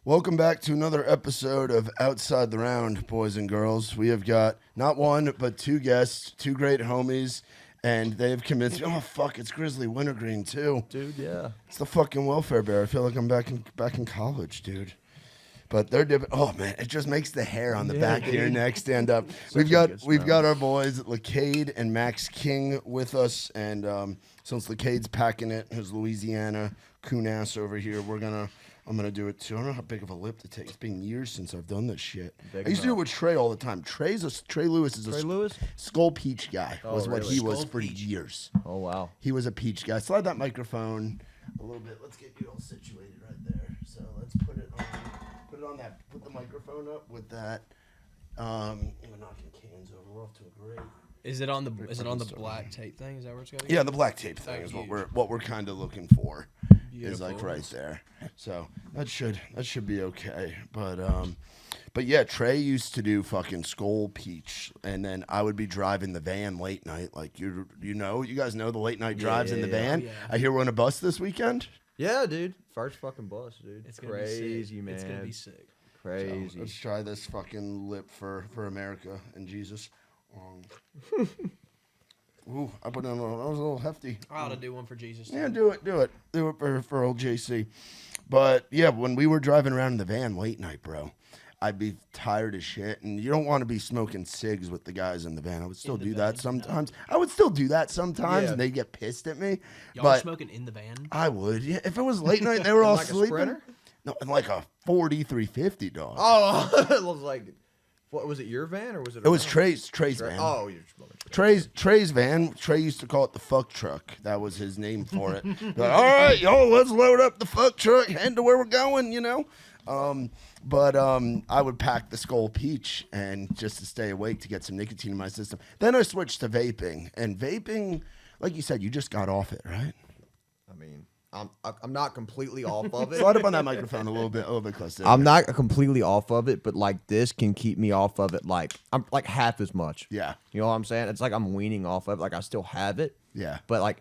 Welcome back to another episode of Outside the Round, boys and girls. We have got not one, but two guests, two great homies, and they have convinced me, oh, fuck, it's Grizzly Wintergreen, too. Dude, yeah. It's the fucking welfare bear. I feel like I'm back in college, dude. But they're different. Oh, man, it just makes the hair on the back of your neck stand up. We've got our boys, Lecade and Max King, with us, and since Lecade's packing it, his Louisiana coon ass over here, I'm going to do it too. I don't know how big of a lip to take. It's been years since I've done this shit. I used to do it with Trey all the time. Trey Lewis is a Skull Peach guy. Was what he was for years. Oh, wow. He was a peach guy. Slide that microphone a little bit. Let's get you all situated right there. So let's put it on that. Put the microphone up with that. Even knocking cans over. We're off to a great. Is it on the black tape thing? Is that where it's going? Yeah, the black tape thing is what we're kind of looking for. Is like right there, so that should be okay. But yeah, Trey used to do fucking Skull Peach, and then I would be driving the van late night. Like you guys know the late night drives in the van. Yeah. I hear we're on a bus this weekend. Yeah, dude, first fucking bus, dude. It's crazy, man. It's gonna be sick. Crazy. So let's try this fucking lip for America and Jesus. Ooh, I put in that was a little hefty. I ought to do one for Jesus. Yeah, do it for old JC. But yeah, when we were driving around in the van late night, bro, I'd be tired as shit, and you don't want to be smoking cigs with the guys in the van. I would still do that sometimes. And they get pissed at me. Y'all were smoking in the van? I would, yeah. If it was late night, they were all like sleeping. A Sprinter? No, in like a 4350, dog. Oh, it was like. What was it? Your van or was it? It was Trey's van. Oh, you're Trey's van. Trey used to call it the fuck truck. That was his name for it. Like, all right, y'all, let's load up the fuck truck, head to where we're going. But I would pack the Skull Peach and just to stay awake to get some nicotine in my system. Then I switched to vaping, and vaping, like you said, you just got off it, right? I mean. I'm not completely off of it. Slide up on that microphone a little bit closer. I'm not completely off of it, but like this can keep me off of it. Like I'm like half as much. Yeah. You know what I'm saying? It's like I'm weaning off of it. Like I still have it. Yeah. But like,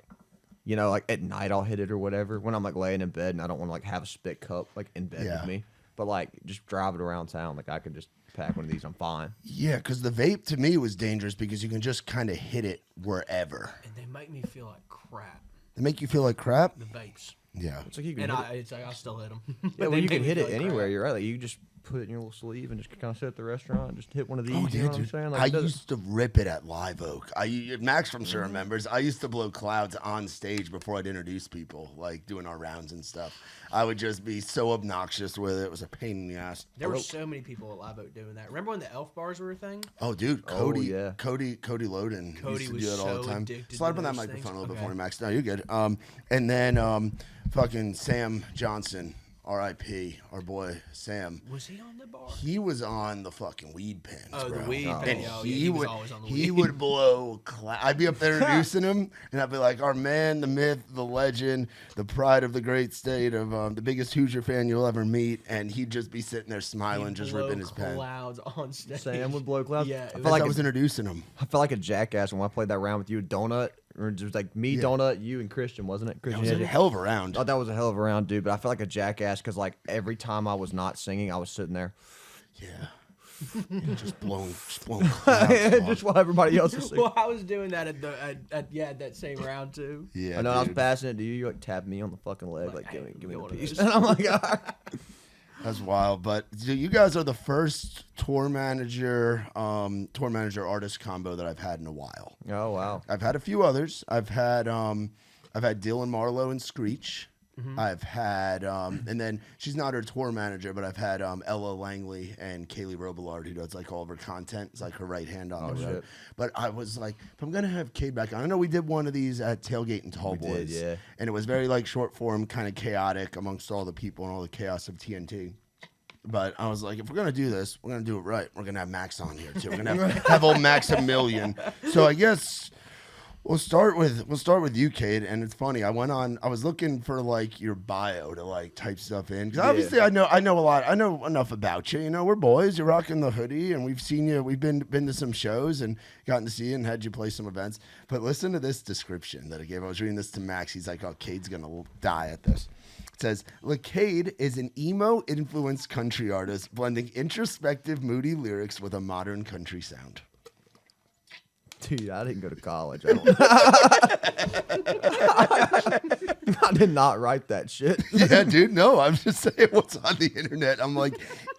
like at night I'll hit it or whatever when I'm like laying in bed and I don't want to like have a spit cup like in bed with me. But like just drive it around town. Like I could just pack one of these. I'm fine. Yeah, because the vape to me was dangerous because you can just kind of hit it wherever. And they make me feel like crap. They make you feel like crap? The vapes. Yeah. It's like you can I still hit them. Yeah, well, you can hit it anywhere. You're right. Like you just put it in your little sleeve and just kind of sit at the restaurant and just hit one of these. Oh, you know what I'm saying? Like, I used to rip it at Live Oak. Max from sure remembers. I used to blow clouds on stage before I'd introduce people, like doing our rounds and stuff. I would just be so obnoxious with it. It was a pain in the ass. There were so many people at Live Oak doing that. Remember when the Elf bars were a thing? Oh, dude, Cody Loden Cody used to do it all the time. Slide up on that microphone a little bit for me, Max. No, you're good. And then fucking Sam Johnson. R.I.P. Our boy Sam. Was he on the bar? He was on the fucking weed pens, bro. The weed And pen. he was always on the weed. He would blow. I'd be up there introducing him, and I'd be like, "Our man, the myth, the legend, the pride of the great state of the biggest Hoosier fan you'll ever meet," and he'd just be sitting there smiling, just ripping his pen. Clouds on stage. Sam would blow clouds. Yeah, I felt like I was introducing him. I felt like a jackass when I played that round with you, Donut. Or it was like me, Donut, you, and Christian, wasn't it? Christian, that was a hell of a round. Oh, that was a hell of a round, dude. But I felt like a jackass because like every time I was not singing, I was sitting there. Yeah. just blowing clouds. Just while everybody else was singing. Well, I was doing that at that same round too. Yeah. I know. I was passing it to you. You like tapped me on the fucking leg, like give me the piece. And I'm like, all right. That's wild, but you guys are the first tour manager artist combo that I've had in a while. Oh wow! I've had a few others. I've had Dylan Marlowe and Screech. Mm-hmm. I've had and then she's not her tour manager, but I've had Ella Langley and Kaylee Robillard, who does like all of her content. It's like her right hand on the road. Shit. But I was like, if I'm gonna have Cade back on, I know we did one of these at Tailgate and Tall Boys, yeah, and it was very like short form, kind of chaotic amongst all the people and all the chaos of TNT. But I was like, if we're gonna do this, we're gonna do it right. We're gonna have Max on here too. We're gonna have old Maximilian. So I guess we'll start with you, Cade. And it's funny. I was looking for like your bio to like type stuff in because obviously I know a lot. I know enough about you. You know, we're boys. You're rocking the hoodie, and we've seen you. We've been to some shows and gotten to see you and had you play some events. But listen to this description that I gave. I was reading this to Max. He's like, "Oh, Cade's gonna die at this." It says, Lecade is an emo-influenced country artist blending introspective, moody lyrics with a modern country sound. Dude, I didn't go to college. I did not write that shit. Yeah, dude. No, I'm just saying what's on the internet. I'm like,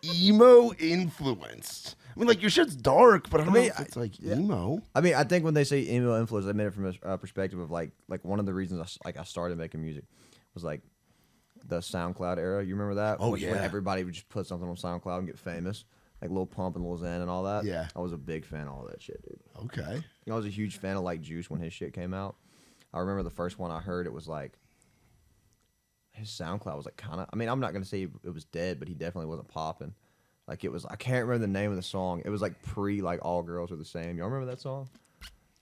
emo-influenced. I mean, like, your shit's dark, but I don't know if it's like emo. I mean, I think when they say emo influence, I mean it from a perspective of like one of the reasons I started making music was like the SoundCloud era. You remember that? Oh, When yeah. everybody would just put something on SoundCloud and get famous. Like Lil Pump and Lil Xan and all that. Yeah. I was a big fan of all that shit, dude. Okay. I was a huge fan of like Juice when his shit came out. I remember the first one I heard, it was like his SoundCloud was like kind of. I mean, I'm not gonna say it was dead, but he definitely wasn't popping. Like it was. I can't remember the name of the song. It was like pre like All Girls Are the Same. Y'all remember that song?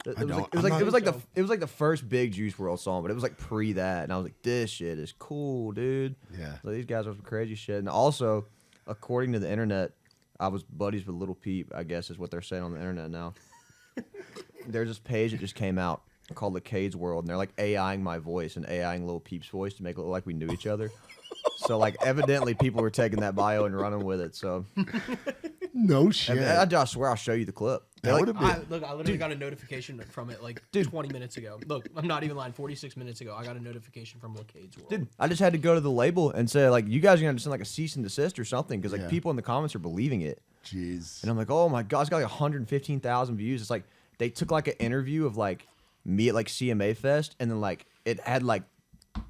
It was like the first big Juice WRLD song, but it was like pre that, and I was like, this shit is cool, dude. Yeah. Like, these guys are some crazy shit, and also, according to the internet, I was buddies with Lil Peep, I guess is what they're saying on the internet now. There's this page that just came out called Lecade's World, and they're like AIing my voice and AIing Lil Peep's voice to make it look like we knew each other. So like evidently people were taking that bio and running with it. So No shit. I swear I'll show you the clip. That would have been. I literally got a notification from it like 20 minutes ago. Look, I'm not even lying. 46 minutes ago, I got a notification from Lecade's World. Dude, I just had to go to the label and say like, you guys are gonna send like a cease and desist or something because like people in the comments are believing it. Jeez. And I'm like, oh my god, it's got like 115,000 views. It's like they took like an interview of like me at like CMA Fest, and then like it had like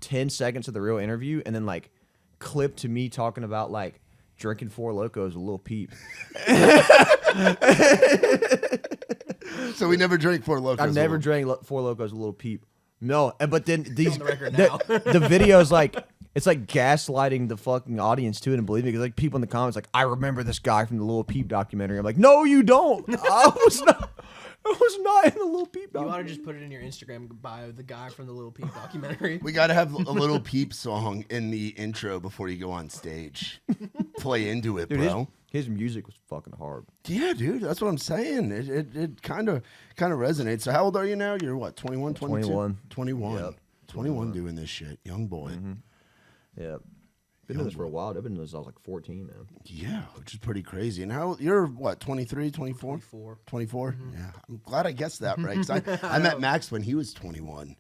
10 seconds of the real interview, and then like clip to me talking about like drinking Four Locos with Lil Peep. So we never drank Four Locos. I never drank Four Locos with Lil Peep. No, but then these On the record now. the video's like it's like gaslighting the fucking audience too, and believe me, because like people in the comments like, I remember this guy from the Lil Peep documentary. I'm like, no, you don't. I was not in the Lil Peep documentary. You want to just put it in your Instagram bio, the guy from the Lil Peep documentary? We got to have a Little Peep song in the intro before you go on stage. Play into it, Dude, bro. His music was fucking hard. Yeah, dude, that's what I'm saying. It kind of resonates. So how old are you now? You're what, 21, 22? 21. 21. Yep. 21 doing this shit. Young boy. Mm-hmm. Yeah. Been doing this for a while. I've been doing this since I was like 14, man. Yeah, which is pretty crazy. And how you're what, 23, 24? 24. 24? Yeah. I'm glad I guessed that right. 'Cause I met Max when he was 21.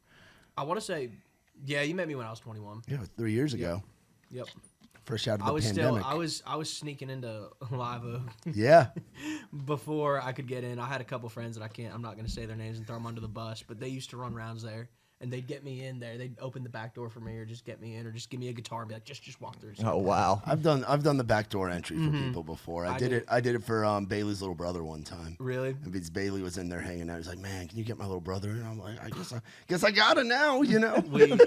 I want to say, yeah, you met me when I was 21. Yeah, 3 years ago. Yep. Fresh out of I the was pandemic. I was sneaking into Live Oak Yeah. before I could get in. I had a couple friends that I'm not going to say their names and throw them under the bus, but they used to run rounds there, and they'd get me in there. They'd open the back door for me, or just get me in, or just give me a guitar and be like, just walk through. Oh wow. I've done the backdoor entry for people before. I did it for Bailey's little brother one time. Really? And because Bailey was in there hanging out, he's like, "Man, can you get my little brother?" And I'm like, "I guess I got it now," you know.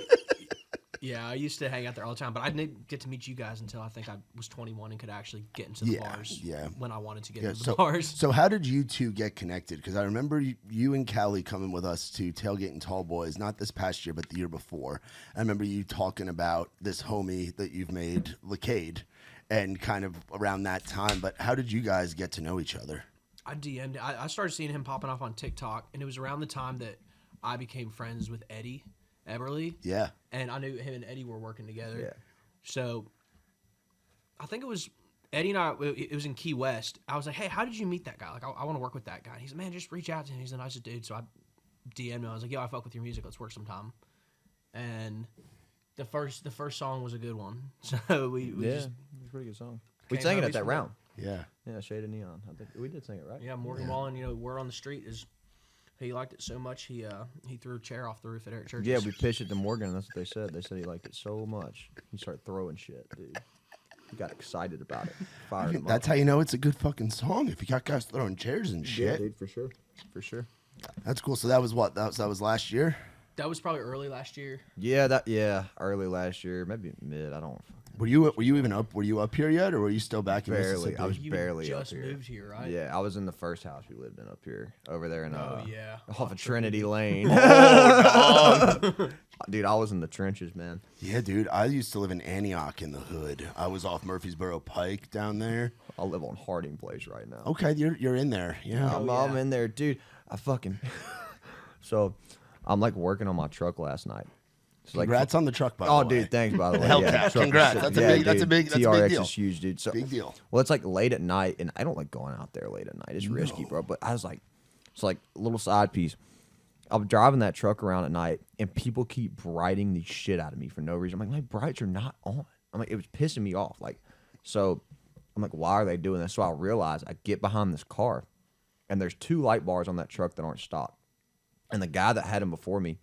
Yeah, I used to hang out there all the time, but I didn't get to meet you guys until I think I was 21 and could actually get into the bars. Yeah. When I wanted to get into the bars. So how did you two get connected? Because I remember you and Callie coming with us to Tailgate and Tall Boys, not this past year, but the year before. I remember you talking about this homie that you've made, Lecade, and kind of around that time. But how did you guys get to know each other? I DM'd. I started seeing him popping up on TikTok, and it was around the time that I became friends with Eddie Eberly. Yeah. And I knew him and Eddie were working together. Yeah. So I think it was Eddie and I, it was in Key West. I was like, hey, how did you meet that guy? Like, I want to work with that guy. And he's like, man, just reach out to him. He's the nicest dude. So I DM'd him. I was like, yo, I fuck with your music. Let's work sometime. And the first song was a good one. So we Yeah, just, it was a pretty good song. We came sang it out at that recently. round. Yeah. Yeah, Shade of Neon. I think we did sing it, right? yeah, Morgan Wallen, Word on the Street is, he liked it so much, he threw a chair off the roof at Eric Church's. Yeah, we pitched it to Morgan, and that's what they said. They said he liked it so much. He started throwing shit, dude. He got excited about it. Fired him That's up. how you know it's a good fucking song. If you got guys throwing chairs and shit. Yeah, dude, for sure. For sure. That's cool. So that was what? That was last year? That was probably early last year. Yeah, early last year, maybe mid. I don't. Were you even up? Were you up here yet, or were you still back in Barely. Mississippi? I was You barely just up here. moved here, right? Yeah, I was in the first house we lived in up here, over there in yeah. off of Trinity Lane. Dude, I was in the trenches, man. Yeah, dude. I used to live in Antioch in the hood. I was off Murfreesboro Pike down there. I live on Harding Place right now. Okay, you're in there. Yeah. I'm in there, dude. I fucking. So, I'm like working on my truck last night. So, like, Congrats on the truck, by the oh, way. dude, thanks, by the way. Hellcat. truck Congrats. is sick. That's a big- that's a dude, big- that's a big TRX deal. is huge, dude. So, Big deal. Well, it's like late at night, and I don't like going out there late at night. It's risky, bro. But I was like, it's like a little side piece. I'm driving that truck around at night, and people keep brighting the shit out of me for no reason. I'm like, my brights are not on. I'm like, it was pissing me off. Like, so I'm like, why are they doing this? So I realize I get behind this car, and there's 2 light bars on that truck that aren't stopped. And the guy that had them before me,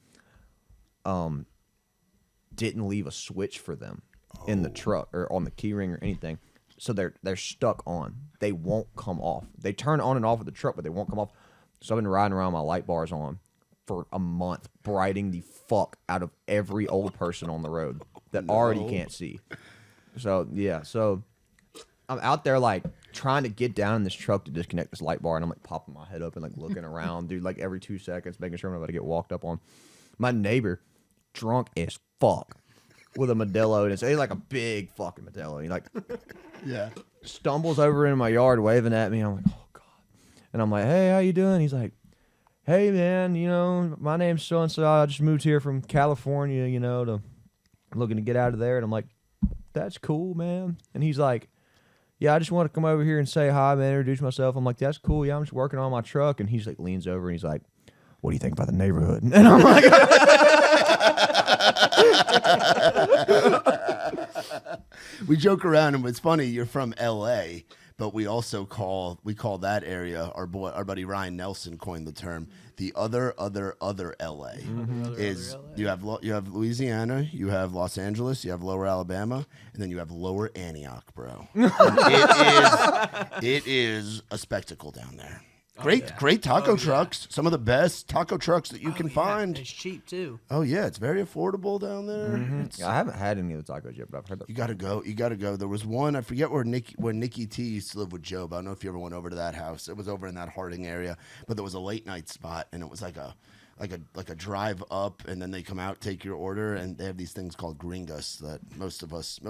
didn't leave a switch for them in the truck or on the key ring or anything. So they're stuck on. They won't come off. They turn on and off with the truck, but they won't come off. So I've been riding around with my light bars on for a month, brighting the fuck out of every old person on the road that already can't see. So yeah, so I'm out there like trying to get down in this truck to disconnect this light bar, and I'm like popping my head up and like looking around, dude, like every 2 seconds, making sure I'm not about to get walked up on. My neighbor, drunk as fuck, with a Modelo, and it's like a big fucking Modelo. He like stumbles over into my yard waving at me. I'm like, oh god. And I'm like, hey, how you doing? He's like, hey man, you know, my name's so and so. I just moved here from California, you know, to looking to get out of there. And I'm like, that's cool, man. And he's like, yeah, I just want to come over here and say hi, man, introduce myself. I'm like, that's cool. Yeah, I'm just working on my truck. And he's like, leans over and he's like, what do you think about the neighborhood? And I'm like, we joke around, and it's funny. You're from L.A., but we also call that area, our buddy Ryan Nelson coined the term, the other L.A. Is you have Louisiana, you have Los Angeles, you have Lower Alabama, and then you have Lower Antioch, bro. it is a spectacle down there. Great taco trucks. Some of the best taco trucks that you can find. It's cheap too. Oh yeah, it's very affordable down there. I haven't had any of the tacos yet, but I've heard that. You gotta go. There was one, I forget where Nikki T used to live with Joe, but I don't know if you ever went over to that house. It was over in that Harding area, but there was a late night spot, and it was like a drive up, and then they come out, take your order, and they have these things called gringos that most of us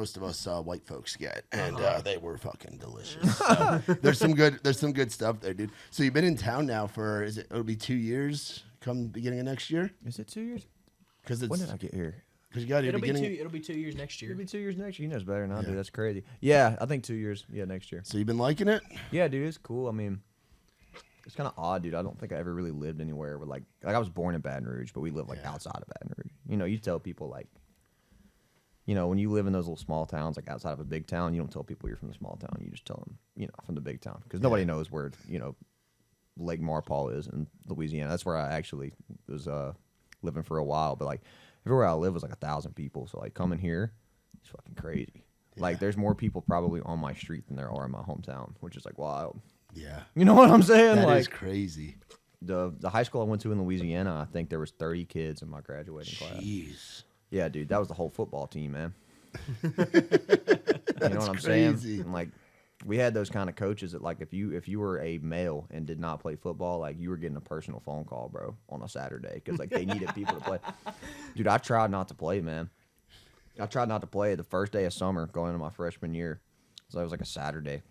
white folks get, and they were fucking delicious. So, there's some good stuff there, dude. So you've been in town now for it'll be 2 years come beginning of next year? Is it 2 years? Because When did I get here? Because you got here It'll beginning. be 2 years next year. It'll be 2 years next year. He knows better than I do. That's crazy. Yeah, I think 2 years. Yeah, next year. So you've been liking it? Yeah, dude, it's cool. I mean, it's kind of odd, dude. I don't think I ever really lived anywhere where, like I was born in Baton Rouge, but we live, like, outside of Baton Rouge. You know, you tell people, like, you know, when you live in those little small towns, like, outside of a big town, you don't tell people you're from the small town. You just tell them, you know, from the big town. Because nobody knows where, you know, Lake Marpole is in Louisiana. That's where I actually was living for a while. But, like, everywhere I live was, like, 1,000 people. So, like, coming here, it's fucking crazy. Yeah. Like, there's more people probably on my street than there are in my hometown, which is, like, wild. Yeah. You know what I'm saying? That like, is crazy. The high school I went to in Louisiana, I think there was 30 kids in my graduating class. Jeez. Yeah, dude, that was the whole football team, man. You know what I'm crazy. saying? And, like, we had those kind of coaches that, like, if you were a male and did not play football, like, you were getting a personal phone call, bro, on a Saturday because, like, they needed people to play. Dude, I tried not to play, man. I tried not to play the first day of summer going into my freshman year. So it was like a Saturday.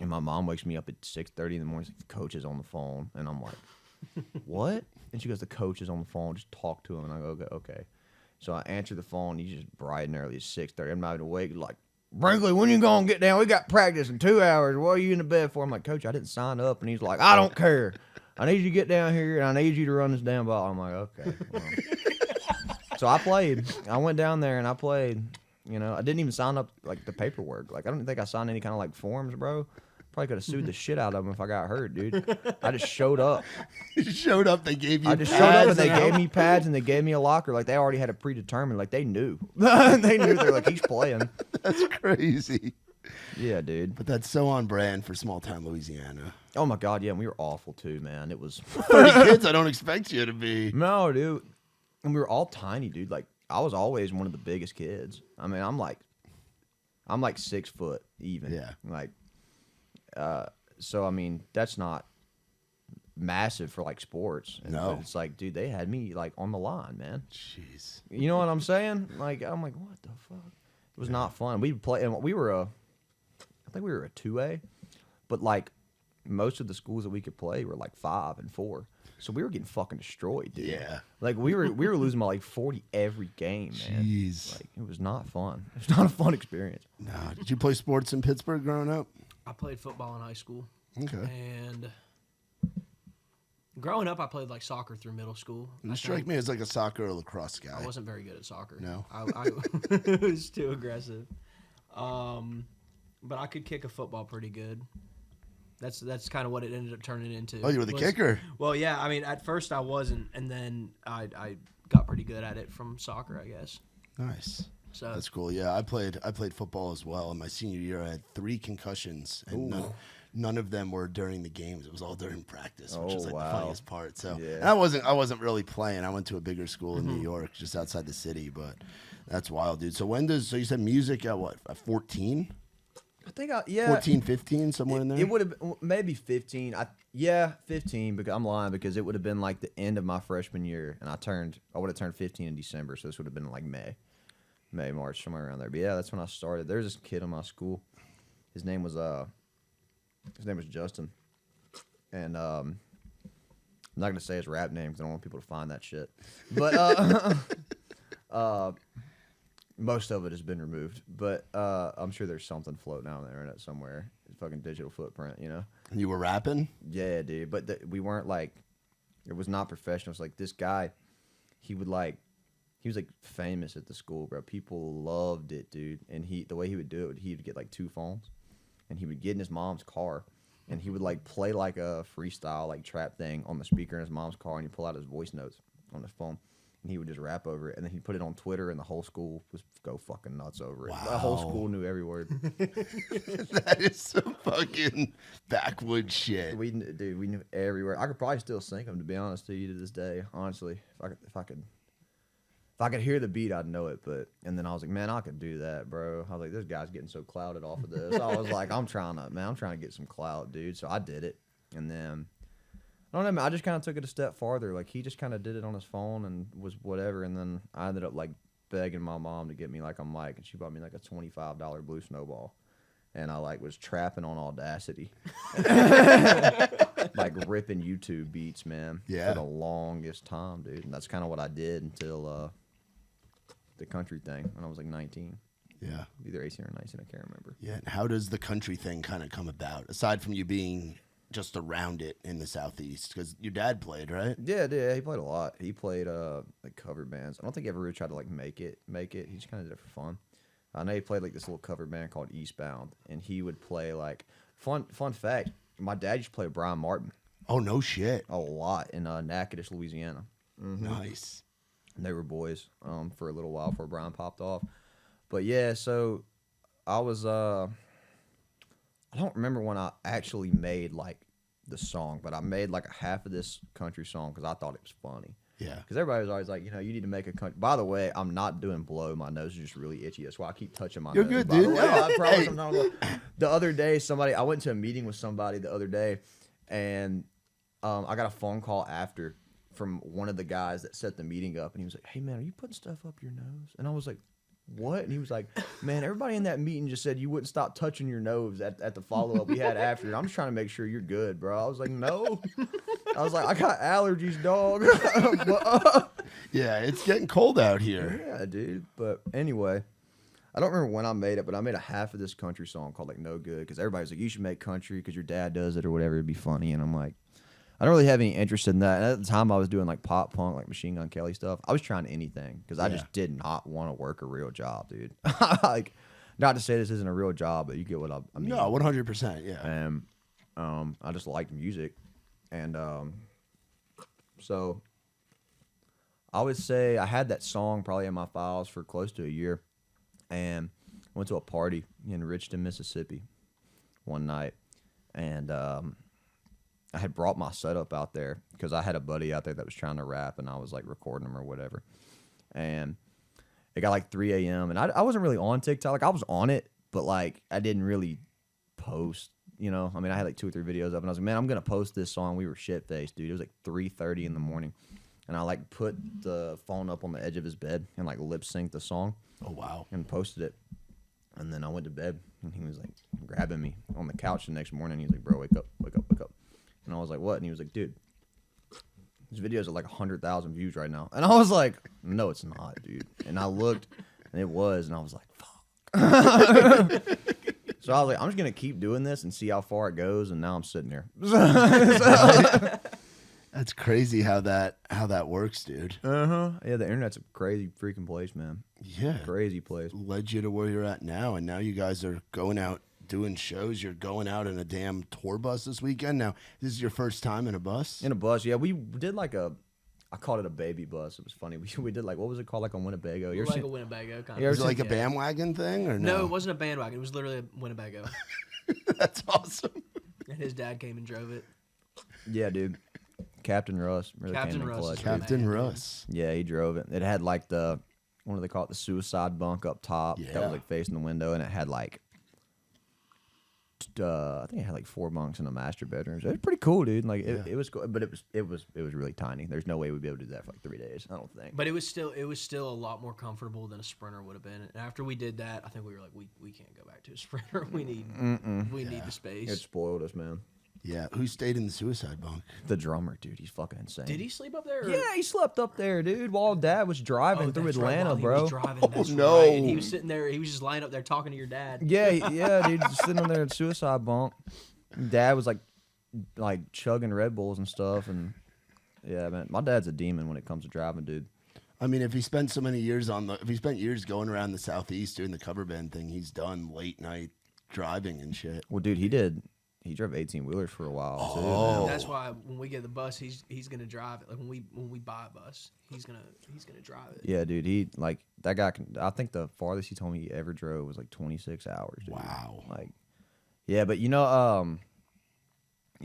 And my mom wakes me up at 6:30 in the morning. She's like, the coach is on the phone. And I'm like, what? And she goes, the coach is on the phone. Just talk to him. And I go, okay. So I answer the phone. He's just bright and early at 6:30. I'm not even awake. Like, Brinkley, when you going to get down? We got practice in 2 hours. What are you in the bed for? I'm like, Coach, I didn't sign up. And he's like, I don't care. I need you to get down here, and I need you to run this damn ball. I'm like, okay. Well. So I played. I went down there, and I played. You know, I didn't even sign up, like, the paperwork. Like, I don't think I signed any kind of, like, forms, bro. Probably could have sued the shit out of them if I got hurt, dude. I just showed up. You showed up, they gave you I just showed up, and they gave me pads, and they gave me a locker. Like, they already had it predetermined. Like, they knew. They knew. They're like, he's playing. That's crazy. Yeah, dude. But that's so on brand for small-town Louisiana. Oh, my God, yeah, and we were awful, too, man. It was 30 kids, I don't expect you to be. No, dude. And we were all tiny, dude. Like, I was always one of the biggest kids. I mean, I'm like 6 foot even. Yeah. Like, so I mean, that's not massive for like sports. No. But it's like, dude, they had me like on the line, man. Jeez. You know what I'm saying? Like, I'm like, what the fuck? It was not fun. We play, and we were I think we were a 2A, but like, most of the schools that we could play were like 5 and 4. So we were getting fucking destroyed, dude. Yeah. Like we were losing by like 40 every game, man. Jeez. Like it was not fun. It was not a fun experience. Nah. Did you play sports in Pittsburgh growing up? I played football in high school. Okay. And growing up, I played like soccer through middle school. You strike me as like a soccer or lacrosse guy. I wasn't very good at soccer. No? I was too aggressive. But I could kick a football pretty good. That's kind of what it ended up turning into. Oh, you were the kicker? Well, yeah. I mean, at first I wasn't, and then I got pretty good at it from soccer, I guess. Nice. So That's cool. Yeah, I played football as well. In my senior year, I had 3 concussions, and none of them were during the games. It was all during practice, which was like the funniest part. So Yeah. and I wasn't really playing. I went to a bigger school in New York, just outside the city. But that's wild, dude. So so you said music at what? At 14? I think 14, 15, somewhere in there. It would have been maybe 15. 15. Because I'm lying because it would have been like the end of my freshman year, and I would have turned 15 in December, so this would have been like May, March, somewhere around there. But yeah, that's when I started. There's this kid in my school. His name was Justin, and I'm not gonna say his rap name because I don't want people to find that shit. But most of it has been removed, but I'm sure there's something floating out on the internet somewhere. It's fucking digital footprint, you know? And you were rapping? Yeah, dude. But we weren't like, it was not professional. It's like this guy, he was like famous at the school, bro. People loved it, dude. And the way he would do it, he would get like 2 phones, and he would get in his mom's car, and he would like play like a freestyle like trap thing on the speaker in his mom's car, and he'd pull out his voice notes on his phone. And he would just rap over it, and then he'd put it on Twitter, and the whole school was go fucking nuts over it. Wow. The whole school knew every word. That is some fucking backwoods shit. We knew every word. I could probably still sing them, to be honest to you, to this day. Honestly, if I could hear the beat, I'd know it. And then I was like, man, I could do that, bro. I was like, this guy's getting so clouded off of this. I was like, I'm trying to get some clout, dude. So I did it, and then. I don't know, man. I just kind of took it a step farther. Like, he just kind of did it on his phone and was whatever. And then I ended up, like, begging my mom to get me, like, a mic. And she bought me, like, a $25 Blue Snowball. And I, like, was trapping on Audacity. Like, ripping YouTube beats, man. Yeah. For the longest time, dude. And that's kind of what I did until the country thing when I was, like, 19. Yeah. Either 18 or 19, I can't remember. Yeah. And how does the country thing kind of come about, aside from you being just around it in the Southeast? Because your dad played, right? Yeah, he played a lot. He played like cover bands. I don't think he ever really tried to like make it. He just kind of did it for fun. I know he played like this little cover band called Eastbound, and he would play like fun fact. My dad used to play with Brian Martin Oh, no shit. a lot in Natchitoches, Louisiana. Nice. And they were boys for a little while before Brian popped off. But yeah, so I was I don't remember when I actually made like the song, but I made like a half of this country song because I thought it was funny. Yeah. Because everybody was always like, you need to make a country. By the way, I'm not doing blow. My nose is just really itchy. That's why I keep touching my You're nose. good, By the dude. way, Yeah. I promise Hey. I'm not on blow. The other day, I went to a meeting with somebody the other day, and I got a phone call after from one of the guys that set the meeting up, and he was like, hey, man, are you putting stuff up your nose? And I was like, what? And he was like, man, everybody in that meeting just said you wouldn't stop touching your nose at the follow-up we had after. And I'm just trying to make sure you're good, bro. I was like, no. I was like, I got allergies, dog. Yeah, it's getting cold out here. Yeah, dude. But anyway, I don't remember when I made it, but I made a half of this country song called like No Good, because everybody's like, you should make country because your dad does it or whatever. It'd be funny. And I'm like, I don't really have any interest in that. And at the time, I was doing like pop punk, like Machine Gun Kelly stuff. I was trying anything because I just did not want to work a real job, dude. Like, not to say this isn't a real job, but you get what I mean. No, 100%. Yeah. And I just liked music, and so I would say I had that song probably in my files for close to a year, and I went to a party in Richton, Mississippi, one night, and I had brought my setup out there because I had a buddy out there that was trying to rap, and I was like recording him or whatever. And it got like 3 a.m. and I wasn't really on TikTok. Like, I was on it, but like I didn't really post. I mean, I had like 2 or 3 videos up, and I was like, man, I'm gonna post this song. We were shit faced, dude. It was like 3:30 in the morning, and I like put the phone up on the edge of his bed and like lip synced the song. Oh, wow. And posted it. And then I went to bed, and he was like grabbing me on the couch the next morning. He's like, bro, wake up. And I was like, what? And he was like, dude, this video's at like 100,000 views right now. And I was like, no, it's not, dude. And I looked, and it was, and I was like, fuck. So I was like, I'm just going to keep doing this and see how far it goes, and now I'm sitting here. That's crazy how that works, dude. Uh-huh. Yeah, the internet's a crazy freaking place, man. Yeah. Crazy place. Led you to where you're at now, and now you guys are going out doing shows. You're going out in a damn tour bus this weekend. Now, this is your first time in a bus? In a bus, yeah. We did like I called it a baby bus. It was funny. We did like, what was it called? Like a Winnebago. You ever Like seen, a Winnebago kind You ever Is it like a yeah. bandwagon thing or no? No, it wasn't a bandwagon. It was literally a Winnebago. That's awesome. And his dad came and drove it. yeah, dude. Captain Russ. Really Captain came in Russ clutch. is Captain man, Russ. Yeah, he drove it. It had like what do they call it? The suicide bunk up top that Yeah. was like facing the window, and it had like, I think it had like 4 bunks in the master bedrooms. It was pretty cool, dude. Like it was cool, but it was really tiny. There's no way we'd be able to do that for like 3 days. I don't think. But it was still a lot more comfortable than a Sprinter would have been. And after we did that, I think we were like, we can't go back to a Sprinter. We need the space. It spoiled us, man. Yeah. Who stayed in the suicide bunk? The drummer, dude, he's fucking insane. Did he sleep up there? Or? Yeah, he slept up there, dude, while Dad was driving through that's right, Atlanta, while he bro. was driving, that's no. right. And he was sitting there. He was just lying up there talking to your dad. Yeah, dude, just sitting on there in suicide bunk. Dad was like chugging Red Bulls and stuff, and yeah, man, my dad's a demon when it comes to driving, dude. I mean, if he spent so many years if he spent years going around the Southeast doing the cover band thing, he's done late night driving and shit. Well, dude, he drove 18-wheelers for a while too. Oh. Man. That's why when we get the bus, he's gonna drive it. Like when we buy a bus, he's gonna drive it. Yeah, dude, he like that guy. I think the farthest he told me he ever drove was like 26 hours. Dude. Wow. Like, yeah, but he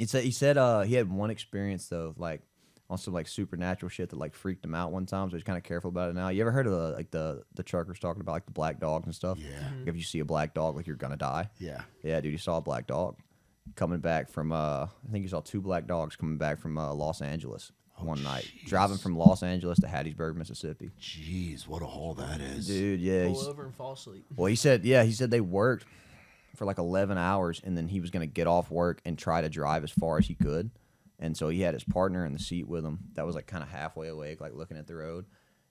said he had one experience though, like on some like supernatural shit that like freaked him out one time. So he's kind of careful about it now. You ever heard of the truckers talking about like the black dogs and stuff? Yeah. Like, if you see a black dog, like you're gonna die. Yeah. Yeah, dude, he saw a black dog coming back from I think he saw 2 black dogs coming back from Los Angeles one night, driving from Los Angeles to Hattiesburg, Mississippi. Jeez, what a haul that is. Dude, yeah. Pull over and fall asleep. Well, he said they worked for like 11 hours, and then he was gonna get off work and try to drive as far as he could. And so he had his partner in the seat with him that was like kind of halfway awake, like looking at the road.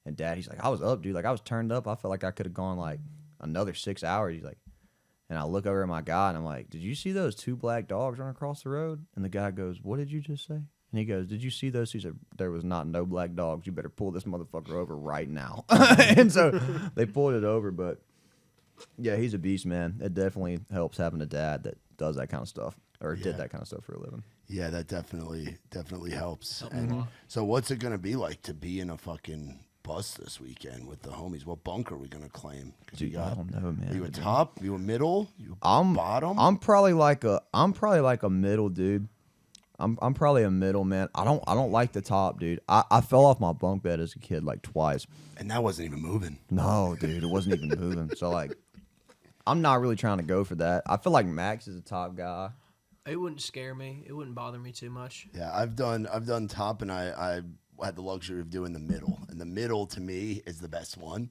And Dad, he's like, I was up, dude. Like I was turned up. I felt like I could have gone like another 6 hours. He's like, and I look over at my guy and I'm like, did you see those 2 black dogs run across the road? And the guy goes, what did you just say? And he goes, did you see those? He said, there was no black dogs. You better pull this motherfucker over right now. And so they pulled it over. But yeah, he's a beast, man. It definitely helps having a dad that does that kind of stuff or did that kind of stuff for a living. Yeah, that definitely helps. Helps a And lot. so what's it going to be like to be in a fucking bus this weekend with the homies? What bunk are we going to claim? 'Cause Dude, I don't know, man. Are you a top? You a middle? You a I'm bottom? I'm probably like a middle dude. I'm probably a middle, man. I don't like the top, dude. I fell off my bunk bed as a kid like twice. And that wasn't even moving. No, dude, it wasn't even moving. So like, I'm not really trying to go for that. I feel like Max is a top guy. It wouldn't scare me. It wouldn't bother me too much. Yeah, I've done top, and I had the luxury of doing the middle, and the middle to me is the best one.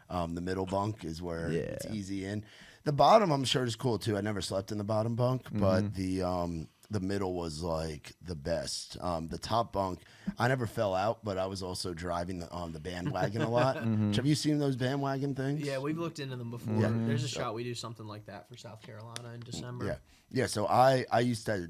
The middle bunk is where it's easy in. The bottom, I'm sure, is cool too. I never slept in the bottom bunk, but the middle was like the best. The top bunk, I never fell out, but I was also driving the bandwagon a lot. Have you seen those bandwagon things? Yeah, we've looked into them before. Yeah. There's a shot we do something like that for South Carolina in December. Yeah. Yeah, so I used to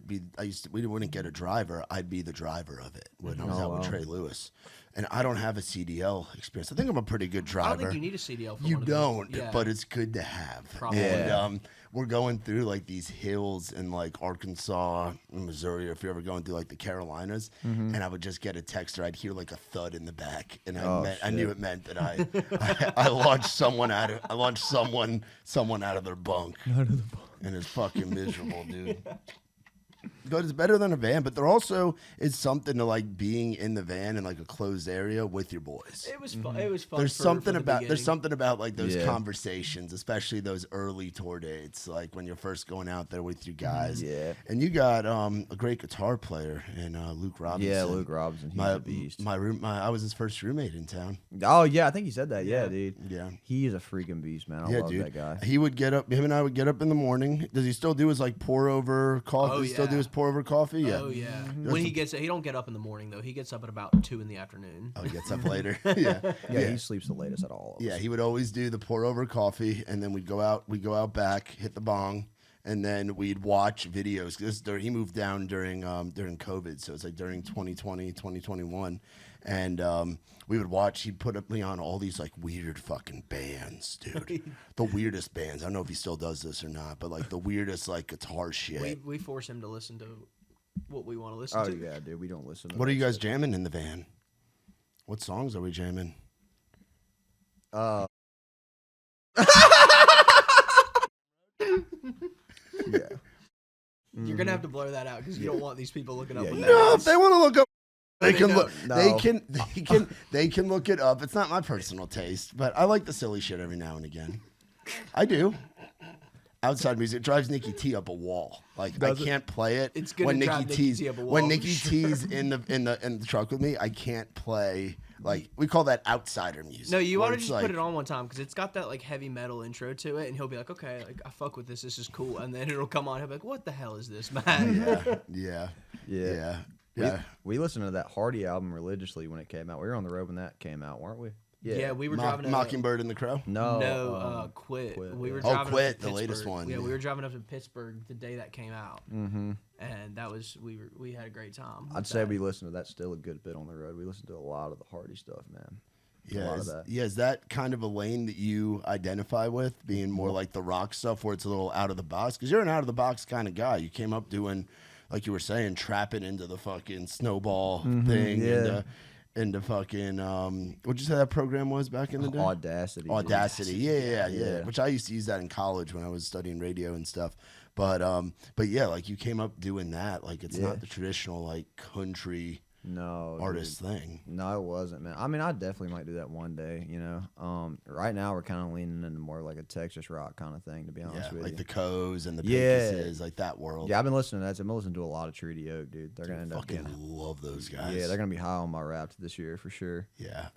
we wouldn't get a driver. I'd be the driver of it when I was out with Trey Lewis. And I don't have a CDL experience. I think I'm a pretty good driver. I don't think you need a CDL for You one of don't, these. Yeah. but it's good to have. Probably. And we're going through like these hills in like Arkansas, Missouri, or if you're ever going through like the Carolinas, and I would just get a text or I'd hear like a thud in the back, and I knew it meant that I launched someone out of their bunk. And it's fucking miserable, dude. But it's better than a van, but there also is something to like being in the van in like a closed area with your boys. It was fun. It was fun. There's for something the about beginning. like those conversations, especially those early tour dates, like when you're first going out there with your guys. Yeah. And you got a great guitar player in Luke Robinson. Yeah, Luke Robinson. He's a beast. I was his first roommate in town. Oh yeah, I think he said that. Yeah, dude. Yeah. He is a freaking beast, man. I love that guy. He would get up. Him and I would get up in the morning. Does he still do his like pour over coffee? Oh, Does he still do his pour over coffee. Yeah. Oh yeah. Mm-hmm. When he gets, he don't get up in the morning though. He gets up at about 2 in the afternoon. Oh, he gets up later. Yeah. Yeah, he sleeps the latest at all. Yeah, he would always do the pour over coffee, and then we'd go out back, hit the bong, and then we'd watch videos. He moved down during COVID, so it's like during 2020, 2021, and we would watch. He'd put me on all these like weird fucking bands, dude. The weirdest bands. I don't know if he still does this or not, but like the weirdest like guitar shit. We force him to listen to what we want to listen Oh to. yeah, dude. We don't listen to What are you guys shit. jamming in the van? What songs are we jamming? Yeah. You're gonna have to blur that out because you don't want these people looking up. Yeah, what yeah. that No, is. if they want to look up, they They can know. look. No. They can look it up. It's not my personal taste, but I like the silly shit every now and again. I do. Outside music drives Nikki T up a wall. Like Does I it? can't play it It's gonna when drive Nikki Nikki T's T up a when wall, Nikki for T's in the truck with me. I can't play like we call that outsider music. No, you where ought to it's just like, put it on one time because it's got that like heavy metal intro to it, and he'll be like, "Okay, like I fuck with this. This is cool." And then it'll come on. He'll be like, "What the hell is this, man?" Yeah. We listened to that Hardy album religiously when it came out. We were on the road when that came out, weren't we? Yeah, we were driving. Mockingbird and the Crow. No. Quit. Quit, We were yeah. driving. Quit, up to the latest Pittsburgh. one, Yeah, yeah. we were driving up to Pittsburgh the day that came out, Mm-hmm. and that was we had a great time. I'd with say that. we listened to that still a good bit on the road. We listened to a lot of the Hardy stuff, man. A Yeah, lot of that. is that kind of a lane that you identify with, being more like the rock stuff where it's a little out of the box? Because you're an out of the box kind of guy. You came up doing, like you were saying, trapping into the fucking snowball thing, yeah. into fucking what'd you say that program was back in the day? Audacity. dude. Audacity. Yeah. Yeah. Which I used to use that in college when I was studying radio and stuff. But yeah, like you came up doing that. Like it's Yeah. not the traditional like country No. artist dude. thing. No, it wasn't, man. I mean, I definitely might do that one day, you know. Right now, we're kind of leaning into more like a Texas rock kind of thing, to be honest Yeah, with like you. the Coes and the Yeah. Pecos's, like that world. Yeah, I've been listening to that. I've been listening to a lot of Treaty Oak, dude. They're Dude, gonna end up fucking getting. love those guys. Yeah, they're gonna be high on my Wrapped this year for sure. Yeah,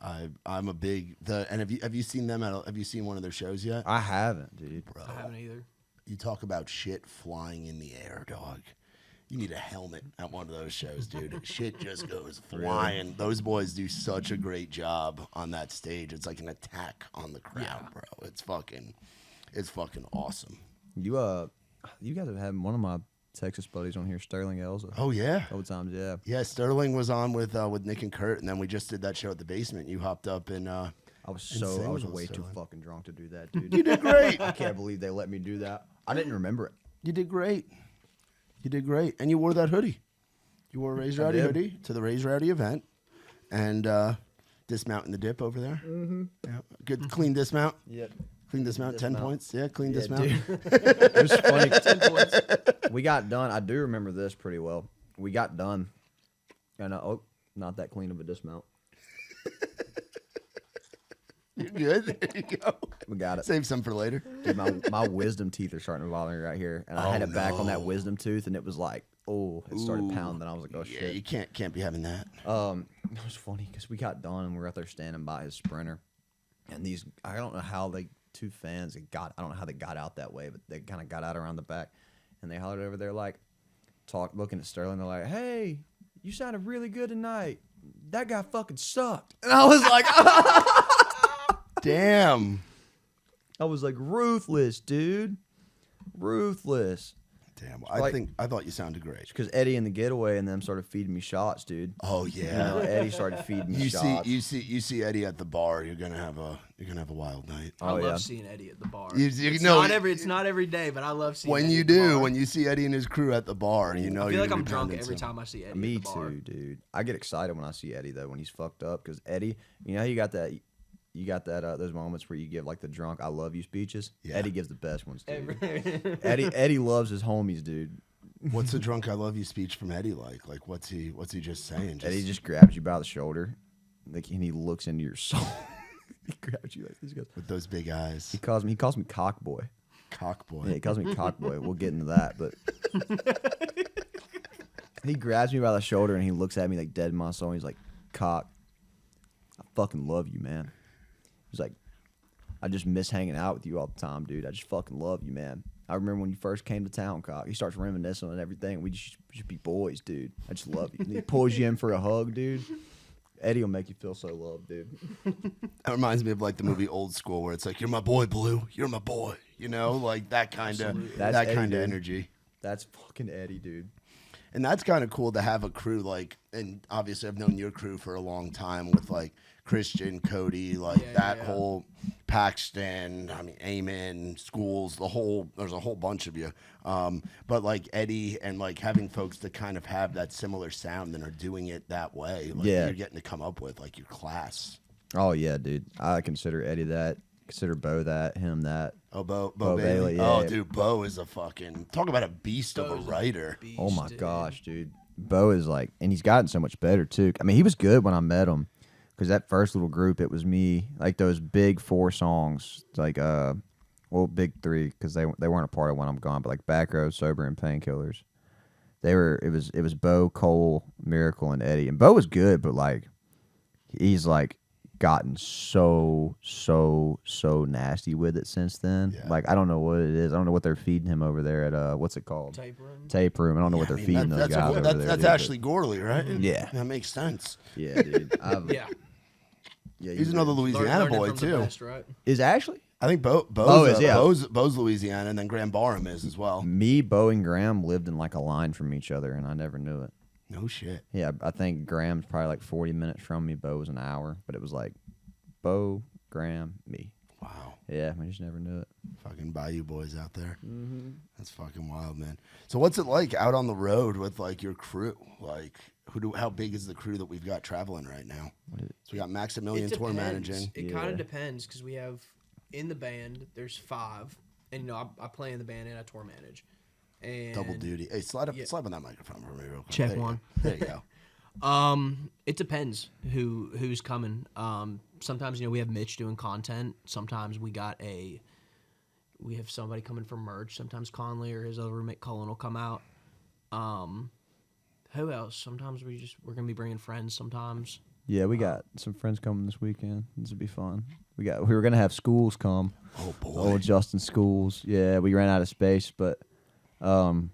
I'm a big and have you seen them have you seen one of their shows yet? I haven't, dude. Bro, I haven't either. you talk about shit flying in the air, dog. You need a helmet at one of those shows, dude. Shit just goes flying. Those boys do such a great job on that stage. It's like an attack on the crowd, bro. It's fucking awesome. You guys have had one of my Texas buddies on here, Sterling Elza. Oh yeah. A couple times, yeah. Yeah, Sterling was on with Nick and Kurt, and then we just did that show at the basement. You hopped up and I was sang with way too Sterling. fucking drunk to do that, dude. you did great. I can't believe they let me do that. I didn't remember it. You did great. You did great. And you wore that hoodie. You wore a Raise Rowdy did. hoodie to the Raise Rowdy event. And dismounting the dip over there. Mm-hmm. Yeah. Good clean dismount. Yep. Clean dismount, 10 dismount. points. Yeah, clean Yeah, dismount. dude. It was funny. 10 points. We got done. I do remember this pretty well. We got done. And not that clean of a dismount. You're good. There you go. We got it. Save some for later. Dude, my wisdom teeth are starting to bother me right here. And I had it back on that no. wisdom tooth, and it was like, it started pounding. I was like, oh, Yeah, shit. you can't be having that. It was funny because we got done and we were out there standing by his Sprinter, and I don't know how two fans I don't know how they got out that way, but they kind of got out around the back, and they hollered over there like, looking at Sterling. They're like, "Hey, you sounded really good tonight. That guy fucking sucked." And I was like, Damn. I was like, ruthless, dude, ruthless. Damn. I thought you sounded great. Because Eddie and the Getaway and them started feeding me shots, dude. Oh You yeah. know, Eddie started feeding me shots. You see Eddie at the bar, you're gonna have a wild night. I Oh, love yeah. seeing Eddie at the bar. It's Not every day, but I love seeing. When Eddie you at the do, bar. when you see Eddie and his crew at the bar, you know I feel you're like gonna I'm be drunk pounding every some. time I see Eddie. Me at the bar. too, dude. I get excited when I see Eddie though when he's fucked up because Eddie, you know, you got that those moments where you give like the drunk "I love you" speeches. Yeah. Eddie gives the best ones, dude. Eddie loves his homies, dude. What's the drunk "I love you" speech from Eddie like? Like what's he just saying? Eddie just grabs you by the shoulder, like, and he looks into your soul. He grabs you like this. He goes, with those big eyes, he calls me cock boy. cock boy. Yeah, he calls me cock boy. We'll get into that, but he grabs me by the shoulder and he looks at me like dead in my soul. And he's like, "Cock, I fucking love you, man." He's like, "I just miss hanging out with you all the time, dude. I just fucking love you, man." I remember when you first came to town, Cock. He starts reminiscing and everything. We just be boys, dude. I just love you. And he pulls you in for a hug, dude. Eddie will make you feel so loved, dude. That reminds me of like the movie Old School, where it's like, "You're my boy, Blue. You're my boy." You know, like that kind of energy. That's fucking Eddie, dude. And that's kind of cool to have a crew like, and obviously I've known your crew for a long time with like Christian, Cody, like whole Paxton, I mean, Eamon, Schools, there's a whole bunch of you. But like Eddie and like having folks that kind of have that similar sound and are doing it that way, like you're getting to come up with like your class. Oh yeah, dude. I consider Eddie that. Consider Bo that, him that. Oh, Bo Bailey. Yeah. Oh, dude, Bo is a fucking talk about a beast of a writer. Oh my gosh, dude. Bo is like, and he's gotten so much better too. I mean, he was good when I met him, because that first little group, it was me. Like those big 4 songs, like big 3, because they weren't a part of When I'm Gone, but like Back Road, Sober, and Painkillers. It was Bo, Cole, Miracle, and Eddie, and Bo was good, but like he's like gotten so nasty with it since then. Yeah. Like I don't know what it is. I don't know what they're feeding him over there at what's it called? Tape room. I don't know what they're feeding those guys over there. That's Ashley Gorley, right? Yeah, that makes sense. Yeah, dude. Yeah, he's another Louisiana boy too. Best, right? Is Ashley? I think Bo's Louisiana, and then Graham Barham is as well. Me, Bo, and Graham lived in like a line from each other, and I never knew it. No shit. Yeah, I think Graham's probably like 40 minutes from me. Bo was an hour, but it was like Bo, Graham, me. Wow. Yeah, we just never knew it. Fucking Bayou boys out there. Mm-hmm. That's fucking wild, man. So what's it like out on the road with like your crew? Like how big is the crew that we've got traveling right now? So we got Maximilian tour managing. It kind of depends, because we have in the band there's 5, and I play in the band and I tour manage. And double duty. Hey, slide on that microphone for me real quick. Check one. There you go. It depends who's coming. Sometimes we have Mitch doing content. Sometimes we have somebody coming for merch. Sometimes Conley or his other roommate Cullen will come out. Who else? Sometimes we're gonna be bringing friends. Sometimes. Yeah, we got some friends coming this weekend. This will be fun. We were gonna have Schools come. Oh boy. Oh, Justin Schools. Yeah, we ran out of space, but who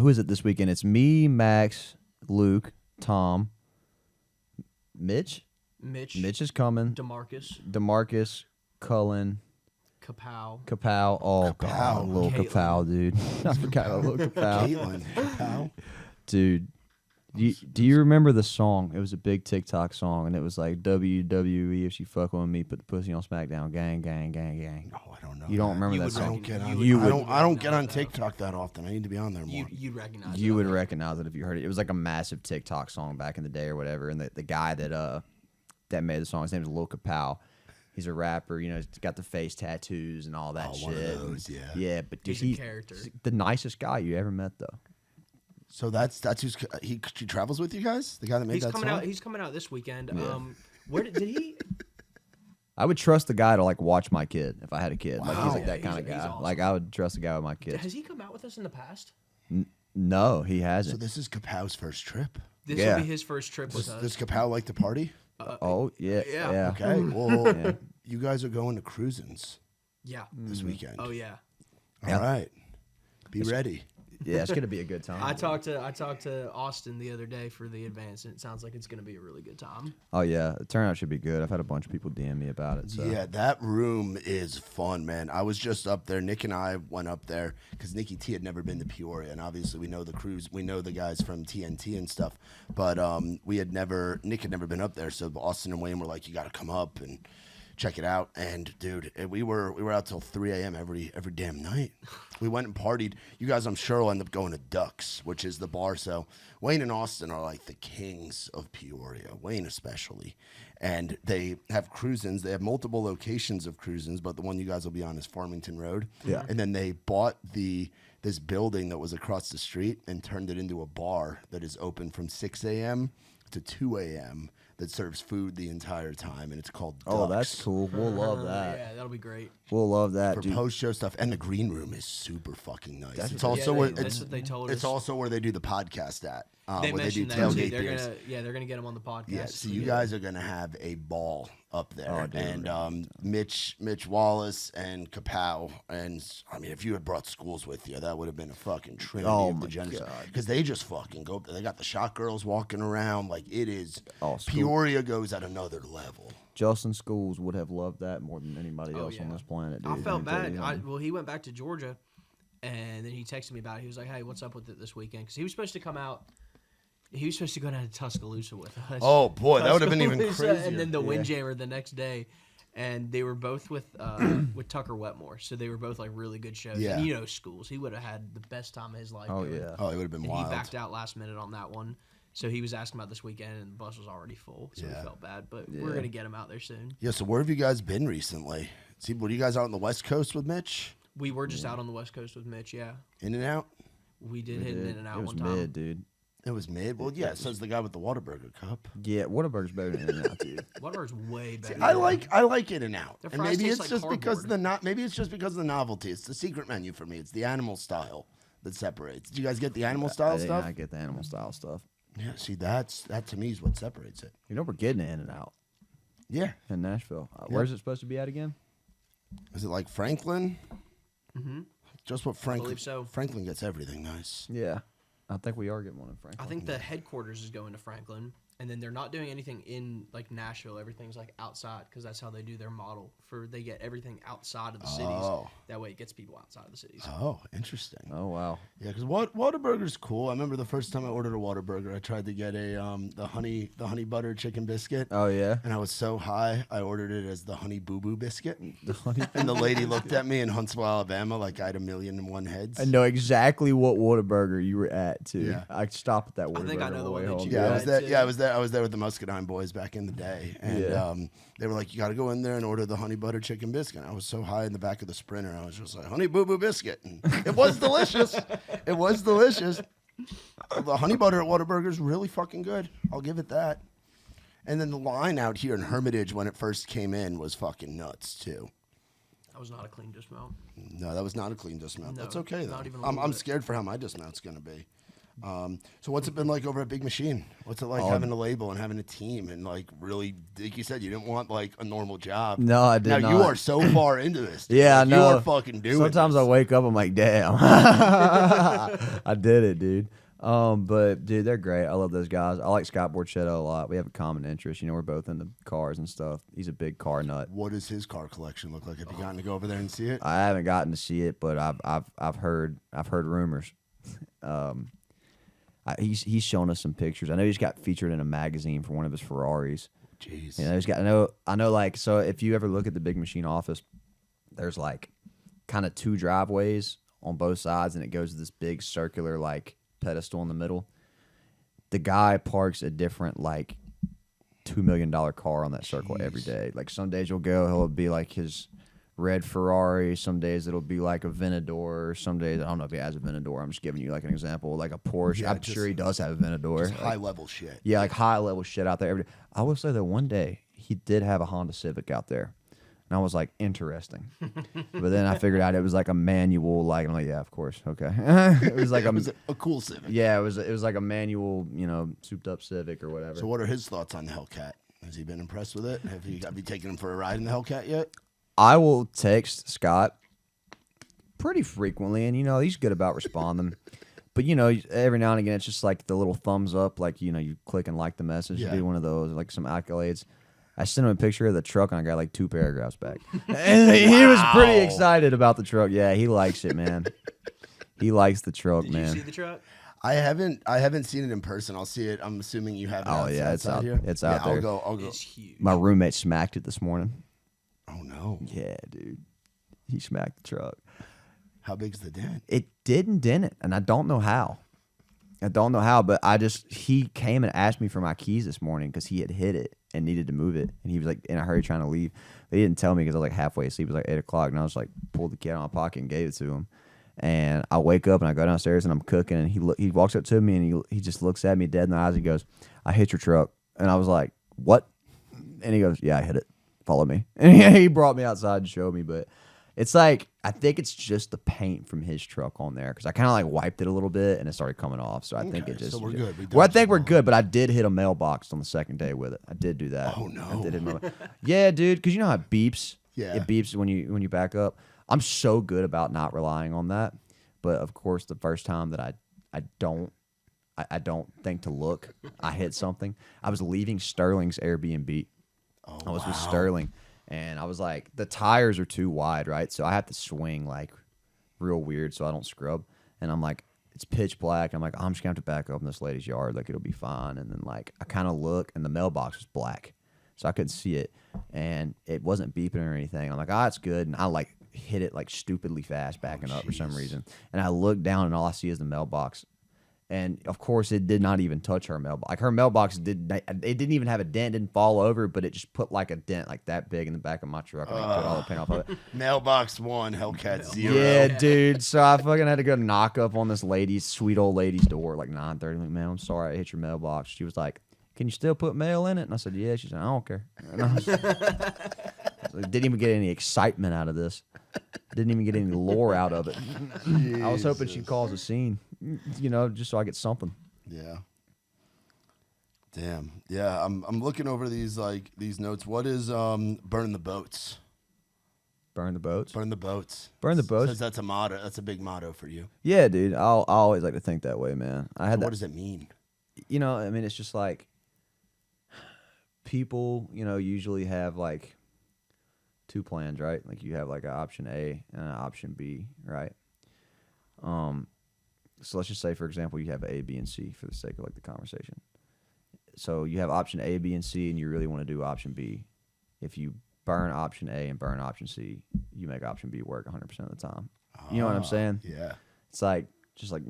is it this weekend? It's me, Max, Luke, Tom, Mitch is coming. Demarcus, Cullen, Kapow. Oh God, little Kapow, dude. I forgot about little Kapow. Caitlin. Kapow. Dude, do you remember the song? It was a big TikTok song, and it was like WWE, if she fuck with me, put the pussy on SmackDown, gang, gang, gang, gang. Oh, I don't know. You don't remember that I song? I don't get on TikTok that often. I need to be on there more. You'd recognize it. You would recognize it if you heard it. It was like a massive TikTok song back in the day or whatever. And the guy that made the song, his name is Lil Kapow. He's a rapper, he's got the face tattoos and all that shit. One of those, yeah. Yeah, but dude, he's a character. He's the nicest guy you ever met, though. So that's who's he travels with you guys? The guy that made that song? He's coming out this weekend. Yeah. Where did he? I would trust the guy to like watch my kid if I had a kid. Wow. Like he's like that kind of guy. Awesome. Like I would trust the guy with my kids. Has he come out with us in the past? No, he hasn't. So this is Kapow's first trip. This will be his first trip with us. Does Kapow like to party? Oh yeah. Okay. Well, you guys are going to cruisins. Yeah. This weekend. Oh yeah. All right. Be ready. Yeah, it's gonna be a good time. I talked to Austin the other day for the advance, and it sounds like it's gonna be a really good time. Oh yeah, the turnout should be good. I've had a bunch of people DM me about it. So. Yeah, that room is fun, man. I was just up there. Nick and I went up there because Nikki T had never been to Peoria, and obviously we know the crews, we know the guys from TNT and stuff. But Nick had never been up there, so Austin and Wayne were like, "You got to come up and check it out." And dude, we were out till 3 a.m. every damn night. We went and partied. You guys, I'm sure, will end up going to Ducks, which is the bar. So Wayne and Austin are like the kings of Peoria, Wayne especially. And they have cruisins. They have multiple locations of cruisins, but the one you guys will be on is Farmington Road. Yeah. And then they bought this building that was across the street and turned it into a bar that is open from 6 a.m. to 2 a.m. that serves food the entire time, and it's called Oh, Ducks. that's cool. We'll love that. Yeah, that'll be great. We'll love that, For dude. post-show stuff, and the green room is super fucking nice. That's It's what- also Yeah, where that's what they told it's us. also where they do the podcast at. They Where they do mentioned that too. tailgate They're beers. they're gonna get them on the podcast. Yeah, so you guys are gonna have a ball up there, Oh, dude. and Mitch Wallace and Kapow, and I mean, if you had brought schools with you, that would have been a fucking trinity Oh, of my degeneracy. God. Because they just fucking go up there. They got the shot girls walking around like it is. Oh, school- Peoria goes at another level. Justin Schools would have loved that more than anybody else on yeah. this planet, dude. I felt Let me tell bad. you something. Well, he went back to Georgia, and then he texted me about it. He was like, "Hey, what's up with it this weekend?" Because he was supposed to come out. He was supposed to go down to Tuscaloosa with us. Oh boy, that would have been even Tuscaloosa, crazier. And then the Windjammer the next day, and they were both with Tucker Wetmore, so they were both like really good shows. Yeah. And you know, Schools, he would have had the best time of his life. Oh, doing it. yeah. Oh, it would have been And wild. he backed out last minute on that one. So he was asking about this weekend, and the bus was already full, so Yeah. we felt bad. But Yeah. we're gonna get him out there soon. Yeah, so where have you guys been recently? See, were you guys out on the West Coast with Mitch? We were just out on the West Coast with Mitch. Yeah, In and out? we did We hit did. in and out It was one time. mid, dude. It was mid. Well, yeah, says the guy with the Whataburger cup. Yeah, Whataburger's better than In-N-Out, dude. Whataburger's way better. I like In and Out, Their and fries maybe taste it's like just because cardboard. maybe it's just because of the novelty. It's the secret menu for me. It's the animal style that separates. Did you guys get the animal I style did stuff? not get the animal style stuff. Yeah, see, that to me is what separates it. You know we're getting an In-N-Out Yeah, in Nashville. Where's it supposed to be at again? is it like Franklin? Mm-hmm. Just what Franklin? believe so. Franklin gets everything nice. Yeah, I think we are getting one in Franklin. I think the headquarters is going to Franklin, and then they're not doing anything in like Nashville. Everything's like outside because that's how they do their model. They get everything outside of the cities. Oh. That way, it gets people outside of the cities. Oh, interesting. Oh wow. Yeah, because Whataburger's cool. I remember the first time I ordered a Whataburger, I tried to get the honey butter chicken biscuit. Oh yeah. And I was so high, I ordered it as the honey boo boo biscuit. The honey. And the lady looked at me in Huntsville, Alabama, like I had 1,000,001 heads. I know exactly what Whataburger you were at too. Yeah. I stopped at that Whataburger. I think I know on the way one that home. you Yeah, I got. was there. Yeah, I was there. I was there with the Muscadine boys back in the day, and Yeah. they were like, "You got to go in there and order the honey butter chicken biscuit." I was so high in the back of the Sprinter, I was just like, "Honey boo boo biscuit." And it was delicious. It was delicious. The honey butter at Whataburger is really fucking good. I'll give it that. And then the line out here in Hermitage when it first came in was fucking nuts too. That was not a clean dismount. No, that was not a clean dismount. No, That's okay though. not even a I'm little bit. scared for how my dismount's gonna be. So what's it been like over at Big Machine? What's it like Oh. having a label and having a team and like really, like you said, you didn't want like a normal job. No, I did now not. you are so far into this. Dude. Yeah, I Like, know. You are fucking doing. Sometimes I this. wake up, I'm like, damn, I did it, dude. But dude, they're great. I love those guys. I like Scott Borchetto a lot. We have a common interest. You know, we're both into cars and stuff. He's a big car nut. What does his car collection look like? Have you gotten to go over there and see it? I haven't gotten to see it, but I've heard rumors. He's shown us some pictures. I know he's got featured in a magazine for one of his Ferraris. Jeez. You know, he's got. I know. Like, so if you ever look at the Big Machine office, there's like kind of two driveways on both sides, and it goes to this big circular like pedestal in the middle. The guy parks a different like $2 million car on that circle every day. Like some days you'll go, he'll be like his red Ferrari. Some days it'll be like a Venador. Some days I don't know if he has a Venador. I'm just giving you like an example, like a Porsche. Yeah, I'm sure he does have a Venador. Just high level shit. Yeah, like high level shit out there every day. I will say that one day he did have a Honda Civic out there. And I was like, interesting. But then I figured out it was like a manual, like, I'm like, yeah, of course. Okay. It was like It was a cool Civic. yeah, it was like a manual, you know, souped up Civic or whatever. So what are his thoughts on the Hellcat? Has he been impressed with it? Have you taken him for a ride in the Hellcat yet? I will text Scott pretty frequently, and, you know, he's good about responding. But, you know, every now and again, it's just like the little thumbs up, like, you know, you click and like the message. Yeah. Do one of those, like some accolades. I sent him a picture of the truck, and I got like 2 paragraphs back. And he was pretty excited about the truck. Yeah, he likes it, man. He likes the truck, Did man. you see the truck? I haven't seen it in person. I'll see it. I'm assuming you have it. Oh, yeah, it's outside out- here. it's out there. I'll go. It's huge. My roommate smacked it this morning. Oh no! Yeah, dude. He smacked the truck. How big's the dent? It didn't dent it, and I don't know how. But he came and asked me for my keys this morning because he had hit it and needed to move it. And he was like in a hurry trying to leave. But he didn't tell me because I was like halfway asleep. It was like 8 o'clock. And I was like, pulled the key out of my pocket and gave it to him. And I wake up and I go downstairs and I'm cooking, and he walks up to me and he just looks at me dead in the eyes. He goes, "I hit your truck," and I was like, "What?" And he goes, "Yeah, I hit it. Follow me." And he brought me outside to show me, but it's like, I think it's just the paint from his truck on there, because I kind of like wiped it a little bit and it started coming off. So I think it just. So we're good. Well, I think we're good, but I did hit a mailbox on the second day with it. I did do that. Oh no. I did hit yeah, dude, because you know how it beeps. Yeah. It beeps when you back up. I'm so good about not relying on that, but of course, the first time that I don't think to look, I hit something. I was leaving Sterling's Airbnb. Oh, I was with Sterling. And I was like, the tires are too wide, right? So I have to swing like real weird so I don't scrub. And I'm like, it's pitch black. I'm like, I'm just going to have to back up in this lady's yard. Like, it'll be fine. And then, like, I kind of look, and the mailbox was black. So I couldn't see it. And it wasn't beeping or anything. I'm like, it's good. And I, like, hit it, like, stupidly fast backing up for some reason. And I look down, and all I see is the mailbox. And of course, it did not even touch her mailbox. Like, her mailbox it didn't even have a dent, didn't fall over, but it just put like a dent like that big in the back of my truck. And put all the paint off of it. Mailbox 1, Hellcat 0. Yeah, dude. So I fucking had to go knock up on this sweet old lady's door, like 9:30. Like, man, I'm sorry I hit your mailbox. She was like, "Can you still put mail in it?" And I said, "Yeah." She said, "I don't care." And I was, didn't even get any excitement out of this. Didn't even get any lore out of it. I was hoping she'd cause a scene, just so I get something. Yeah. Damn. Yeah, I'm looking over these notes. What is burn the boats? Burn the boats? Burn the boats. Burn the boats? Says that's a motto. That's a big motto for you. Yeah, dude. I always like to think that way, man. What does it mean? I mean, it's just like people, usually have like two plans, right? Like, you have like an option A and an option B, right? So let's just say, for example, you have A, B, and C for the sake of like the conversation. So you have option A, B, and C, and you really want to do option B. If you burn option A and burn option C, you make option B work 100% of the time. You know what I'm saying? Yeah. It's like, just like,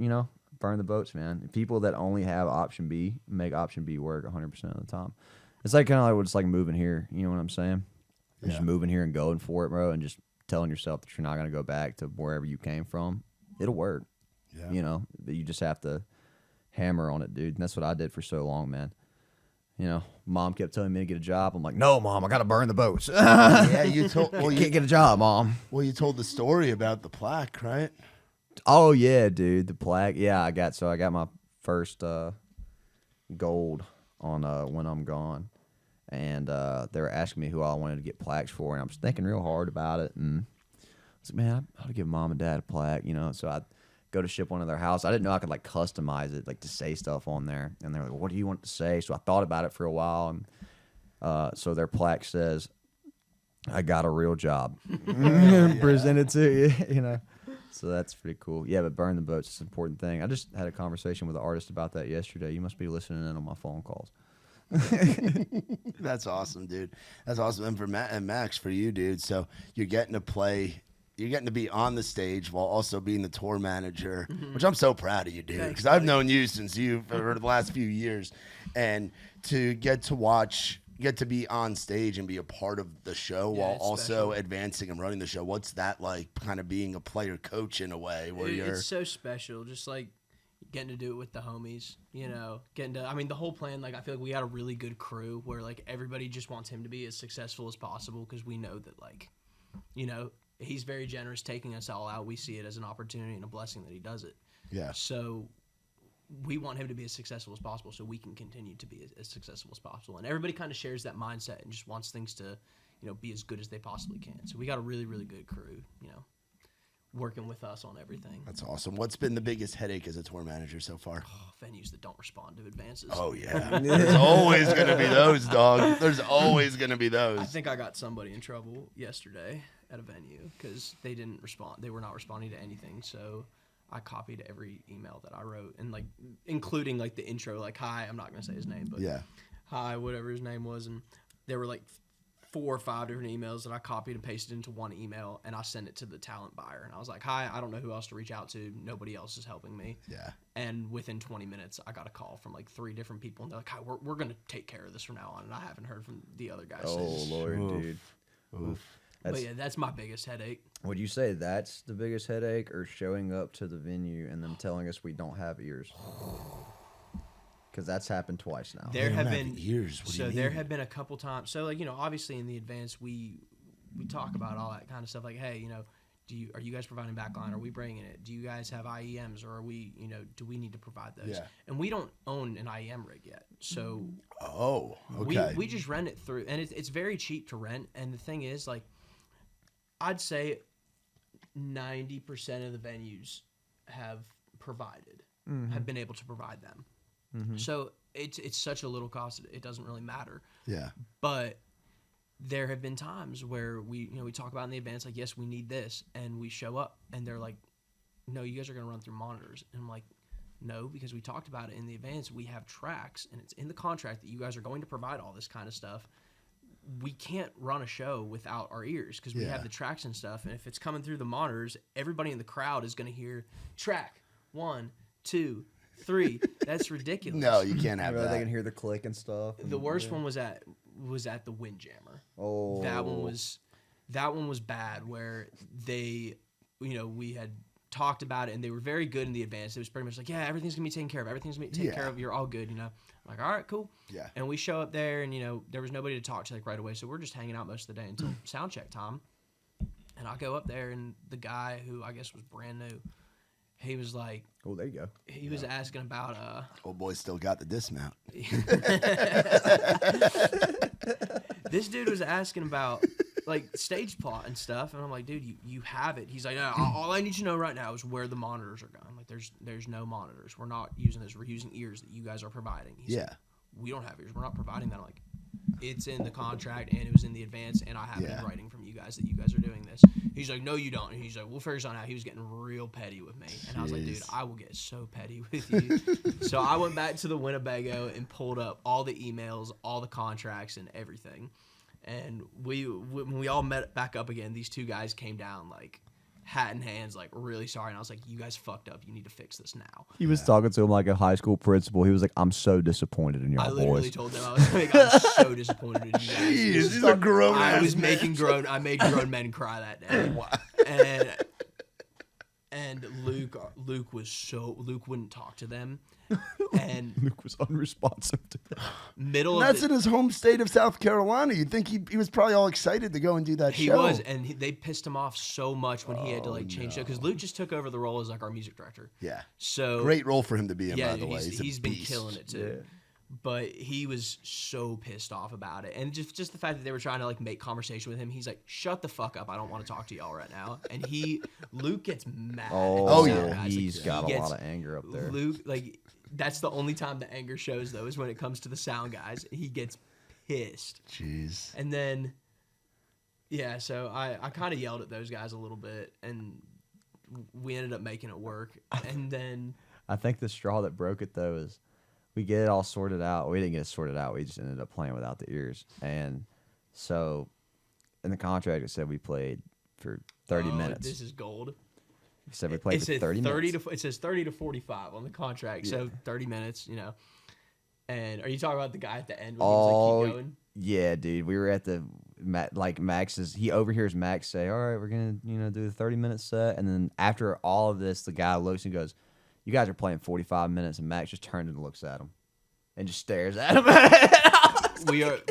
burn the boats, man. People that only have option B make option B work 100% of the time. It's like kind of like what it's like moving here. You know what I'm saying? Yeah. Just moving here and going for it, bro, and just telling yourself that you're not going to go back to wherever you came from. It'll work. Yeah. But you just have to hammer on it, dude. And that's what I did for so long, man. Mom kept telling me to get a job. I'm like, "No, Mom, I got to burn the boats." Yeah, you told. Well, you can't get a job, Mom. Well, you told the story about the plaque, right? Oh yeah, dude, the plaque. Yeah, I got my first gold on When I'm Gone. And they were asking me who all I wanted to get plaques for, and I was thinking real hard about it. And I was like, man, I ought to give Mom and Dad a plaque, So I go to ship one to their house. I didn't know I could like customize it, like to say stuff on there. And they're like, "What do you want to say?" So I thought about it for a while, and so their plaque says, "I got a real job." Present it to you, So that's pretty cool. Yeah, but burn the boats is an important thing. I just had a conversation with an artist about that yesterday. You must be listening in on my phone calls. That's awesome, dude. That's awesome. And for Matt and Max, for you, dude. So you're getting to be on the stage while also being the tour manager, which I'm so proud of you, dude. Because I've known you since for the last few years, and to get to be on stage and be a part of the show while also advancing and running the show. What's that like? Kind of being a player coach in a way, where it's so special. Just like getting to do it with the homies, the whole plan, like, I feel like we got a really good crew where, like, everybody just wants him to be as successful as possible, because we know that, like, he's very generous taking us all out. We see it as an opportunity and a blessing that he does it. Yeah. So we want him to be as successful as possible so we can continue to be as successful as possible. And everybody kind of shares that mindset and just wants things to, be as good as they possibly can. So we got a really, really good crew, working with us on everything. That's awesome. What's been the biggest headache as a tour manager so far? Venues that don't respond to advances. Oh, yeah. There's always going to be those, dog. There's always going to be those. I think I got somebody in trouble yesterday at a venue because they didn't respond. They were not responding to anything. So I copied every email that I wrote, and like including like the intro, like, "Hi," I'm not going to say his name, but yeah, "Hi," whatever his name was. And there were like 4 or 5 different emails that I copied and pasted into one email, and I sent it to the talent buyer. And I was like, "Hi, I don't know who else to reach out to. Nobody else is helping me." Yeah. And within 20 minutes, I got a call from like 3 different people, and they're like, "Hi, we're going to take care of this from now on." And I haven't heard from the other guy since. Oh, Lord, dude. Oof. But yeah, that's my biggest headache. Would you say that's the biggest headache, or showing up to the venue and them telling us we don't have ears? Because that's happened twice now. There have been ears. What do you mean? there have been a couple times. So like, obviously in the advance we talk about all that kind of stuff. Like, hey, are you guys providing backline? Are we bringing it? Do you guys have IEMs, or are we, do we need to provide those? Yeah. And we don't own an IEM rig yet, so okay. we just rent it through, and it's very cheap to rent. And the thing is, like, I'd say 90% of the venues have been able to provide them. So it's such a little cost, it doesn't really matter. Yeah. But there have been times where we talk about in the advance, like, yes, we need this, and we show up and they're like, no, you guys are going to run through monitors. And I'm like, no, because we talked about it in the advance. We have tracks, and it's in the contract that you guys are going to provide all this kind of stuff. We can't run a show without our ears because we have the tracks and stuff. And if it's coming through the monitors, everybody in the crowd is going to hear track 1, 2, 3. That's ridiculous. No, you can't have that. They can hear the click and stuff. The worst one was at the Windjammer. Oh, that one was bad. Where they, we had talked about it, and they were very good in the advance. It was pretty much like, yeah, everything's gonna be taken care of. Everything's gonna be taken care of. You're all good. I'm like, all right, cool. Yeah. And we show up there, and there was nobody to talk to like right away, so we're just hanging out most of the day until sound check time. And I go up there, and the guy who I guess was brand new, he was like, oh, there you go. He was asking about old boy still got the dismount. This dude was asking about like stage plot and stuff, and I'm like, dude, you have it. He's like, no, all I need to know right now is where the monitors are going. Like, there's no monitors. We're not using this. We're using ears that you guys are providing. He's like, we don't have ears. We're not providing that. I'm like, it's in the contract, and it was in the advance, and I have it in writing from you guys that you guys are doing this. He's like, no, you don't. And he's like, we'll figure something out. He was getting real petty with me, and I was like, dude, I will get so petty with you. So I went back to the Winnebago and pulled up all the emails, all the contracts, and everything. And when we all met back up again, these two guys came down like hat in hands, like really sorry. And I was like, you guys fucked up. You need to fix this now. He was talking to him like a high school principal. He was like, I'm so disappointed in y'all boys. I literally told them, I was like, I'm so disappointed in you guys. Jeez, these are grown I was men. I made grown men cry that day. Wow. And Luke wouldn't talk to them. And Luke was unresponsive to that. That's in his home state of South Carolina. You'd think he was probably all excited to go and do that show. He was, and they pissed him off so much when he had to change show, because Luke just took over the role as like our music director. Yeah. So great role for him to be in, yeah, by the way. He's been killing it too. Yeah. But he was so pissed off about it, and just the fact that they were trying to like make conversation with him. He's like, "Shut the fuck up! I don't want to talk to y'all right now." And Luke gets mad. Oh yeah, guys. He's got a lot of anger up there. Luke, like, that's the only time the anger shows though, is when it comes to the sound guys. He gets pissed. Jeez. And then, yeah, so I kind of yelled at those guys a little bit, and we ended up making it work. And then I think the straw that broke it though is, we get it all sorted out. We didn't get it sorted out. We just ended up playing without the ears. And so in the contract, it said we played for 30 minutes. This is gold. It said we played for 30 minutes. It says 30 to 45 on the contract. Yeah. So 30 minutes, And are you talking about the guy at the end when he was like, keep going? Yeah, dude. We were at the, Max's, he overhears Max say, all right, we're going to, do the 30-minute set. And then after all of this, the guy looks and goes, you guys are playing 45 minutes, and Max just turns and looks at him and just stares at him.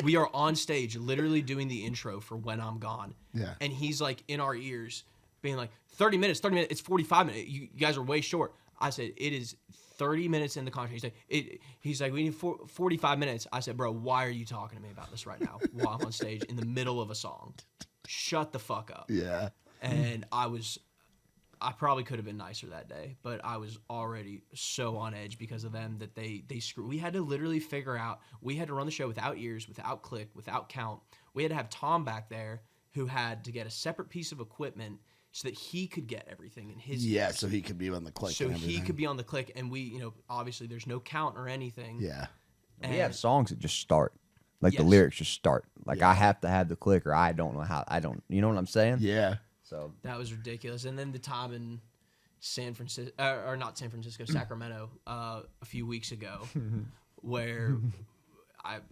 We are on stage literally doing the intro for When I'm Gone. Yeah. And he's like in our ears being like, 30 minutes, it's 45 minutes. You guys are way short. I said, it is 30 minutes in the contract. He's like, we need 45 minutes. I said, bro, why are you talking to me about this right now while I'm on stage in the middle of a song? Shut the fuck up. Yeah. And I probably could have been nicer that day, but I was already so on edge because of them that they screw. We had to literally figure out, we had to run the show without ears, without click, without count. We had to have Tom back there who had to get a separate piece of equipment so that he could get everything in his ears. So he could be on the click. So he could be on the click, and we, obviously there's no count or anything. Yeah. We have songs that just start. Like the lyrics just start. Like I have to have the click, or I don't know how. You know what I'm saying? Yeah. So that was ridiculous. And then the time in San Francisco, or not San Francisco, Sacramento, a few weeks ago, where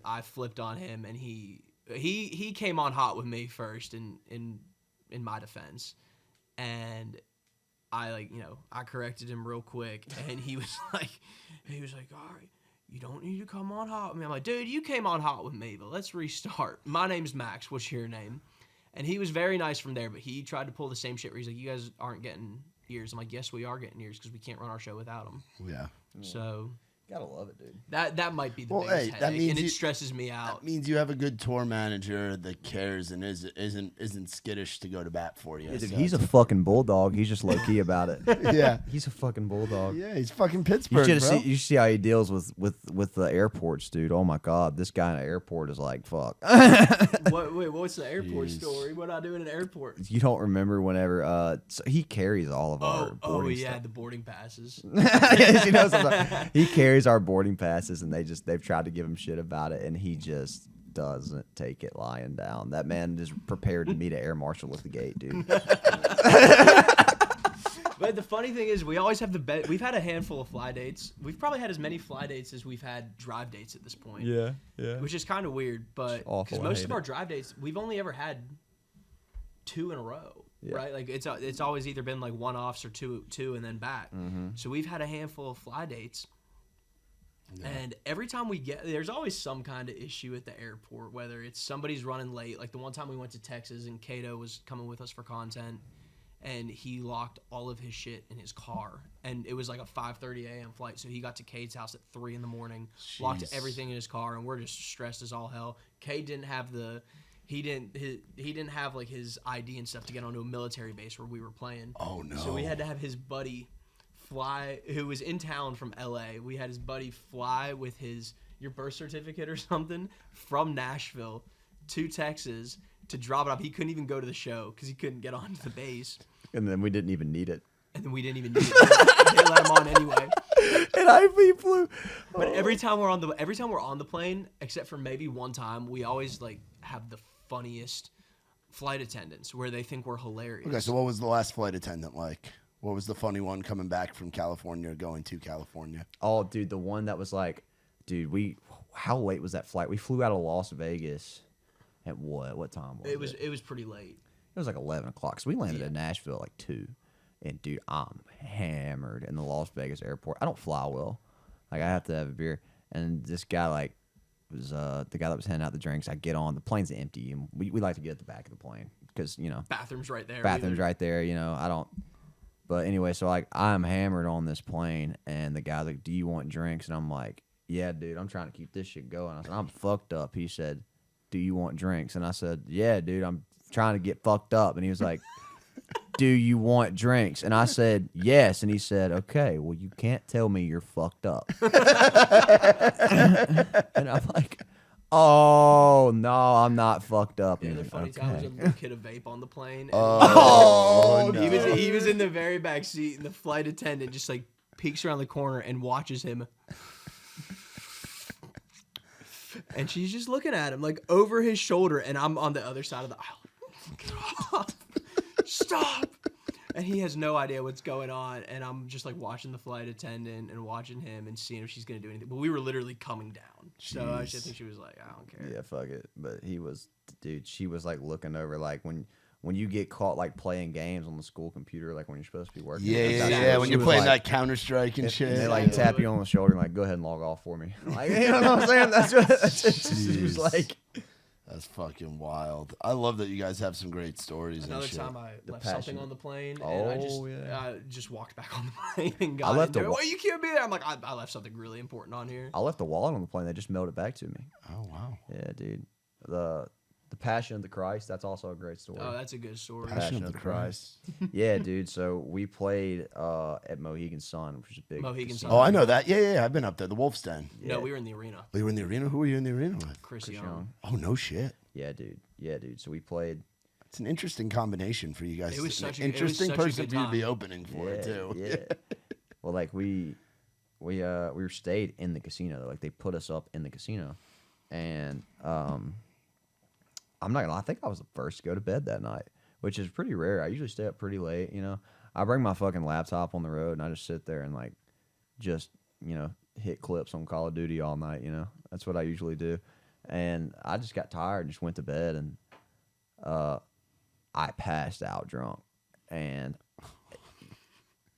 I flipped on him, and he he came on hot with me first in my defense, and I I corrected him real quick, and he was like, all right, you don't need to come on hot with me. I'm like, dude, you came on hot with me, but let's restart. My name's Max. What's your name? And he was very nice from there, but he tried to pull the same shit where he's like, you guys aren't getting ears. I'm like, yes, we are getting ears because we can't run our show without them. Yeah. So Gotta love it, dude. that might be the biggest headache, and it stresses me out. That means you have a good tour manager that cares and isn't skittish to go to bat for you. Yeah, dude, so he's a fucking bulldog. He's just low key about it. yeah. He's a fucking bulldog. Yeah, he's fucking Pittsburgh, You bro. should see how he deals with the airports, dude. Oh my god, this guy in an airport is like fuck. What's the airport story? What I do in an airport? You don't remember whenever so he carries all of our boarding stuff. The boarding passes. Yes, he knows. He carries our boarding passes, and they've tried to give him shit about it, and he just doesn't take it lying down. That man is prepared to meet an air marshal at the gate, dude. But the funny thing is, we always have we've had a handful of fly dates. We've probably had as many fly dates as we've had drive dates at this point. Yeah. Which is kind of weird, but because most of our drive dates, we've only ever had 2 in a row. Yeah. Right, like it's always either been like one-offs or two and then back. Mm-hmm. So we've had a handful of fly dates. Yeah. And every time there's always some kind of issue at the airport, whether it's somebody's running late. Like the one time we went to Texas and Cato was coming with us for content, and he locked all of his shit in his car. And it was like a 5:30 a.m. flight, so he got to Cade's house at 3 in the morning, locked everything in his car, and we're just stressed as all hell. Cade didn't have he didn't have like his ID and stuff to get onto a military base where we were playing. Oh no! So we had to have his buddy fly, who was in town from LA. We had his buddy fly with your birth certificate or something from Nashville to Texas to drop it off. He couldn't even go to the show because he couldn't get onto the base. And then we didn't even need it. And then we didn't even need it. They let him on anyway. And we flew. But every time we're on the plane, except for maybe one time, we always like have the funniest flight attendants where they think we're hilarious. Okay, so what was the last flight attendant like? What was the funny one coming back from California or going to California? Oh, dude, the one that was like, dude, how late was that flight? We flew out of Las Vegas at what time was it? It was pretty late. It was like 11 o'clock. So we landed in Nashville at like 2. And, dude, I'm hammered in the Las Vegas airport. I don't fly well. Like, I have to have a beer. And this guy, like, was the guy that was handing out the drinks. I get on. The plane's empty. And we like to get at the back of the plane because, you know. Bathroom's right there. Right there, you know. I don't. But anyway, so, like, I'm hammered on this plane. And the guy's like, do you want drinks? And I'm like, yeah, dude, I'm trying to keep this shit going. I said, I'm fucked up. He said, do you want drinks? And I said, yeah, dude, I'm trying to get fucked up. And he was like, do you want drinks? And I said, yes. And he said, okay, well, you can't tell me you're fucked up. And I'm like, oh, no, I'm not fucked up. The And other he's funny like, time was okay. a little kid a vape on the plane. Oh, no. He was in the very back seat, and the flight attendant just like peeks around the corner and watches him. And she's just looking at him like over his shoulder, and I'm on the other side of the aisle. Get off. Stop. And he has no idea what's going on, and I'm just like watching the flight attendant and watching him and seeing if she's gonna do anything. But we were literally coming down, so I think she was like, I don't care. Yeah, fuck it. But he was, dude, she was like looking over, like when you get caught like playing games on the school computer, like when you're supposed to be working. Yeah. When you're playing that Counter-Strike and shit. And they like tap you on the shoulder and like, go ahead and log off for me. Like, you know what I'm saying? That's what she was like. That's fucking wild. I love that you guys have some great stories. Another and shit. time I left passion. something on the plane, and I just walked back on the plane and got I left in there. a wa- Well, you can't be there. I'm like, I left something really important on here. I left the wallet on the plane. They just mailed it back to me. Oh wow. Yeah, dude. The Passion of the Christ. That's also a great story. Oh, that's a good story. Passion of the Christ. Yeah, dude. So we played at Mohegan Sun, which is a big Mohegan casino. Sun. Oh, I know that. Yeah. I've been up there. The Wolf's Den. Yeah. No, we were in the arena. Oh, you were in the arena? Who were you in the arena with? Chris Chris Young. Young. Oh, no shit. Yeah, dude. So we played. It's an interesting combination for you guys. It was An such a- interesting it was such a person good for you to be time. opening for it too. Yeah. Well, like we were stayed in the casino. Like they put us up in the casino, and I'm not gonna lie, I think I was the first to go to bed that night, which is pretty rare. I usually stay up pretty late. You know, I bring my fucking laptop on the road and I just sit there and like just hit clips on Call of Duty all night. You know, that's what I usually do. And I just got tired and just went to bed, and I passed out drunk. And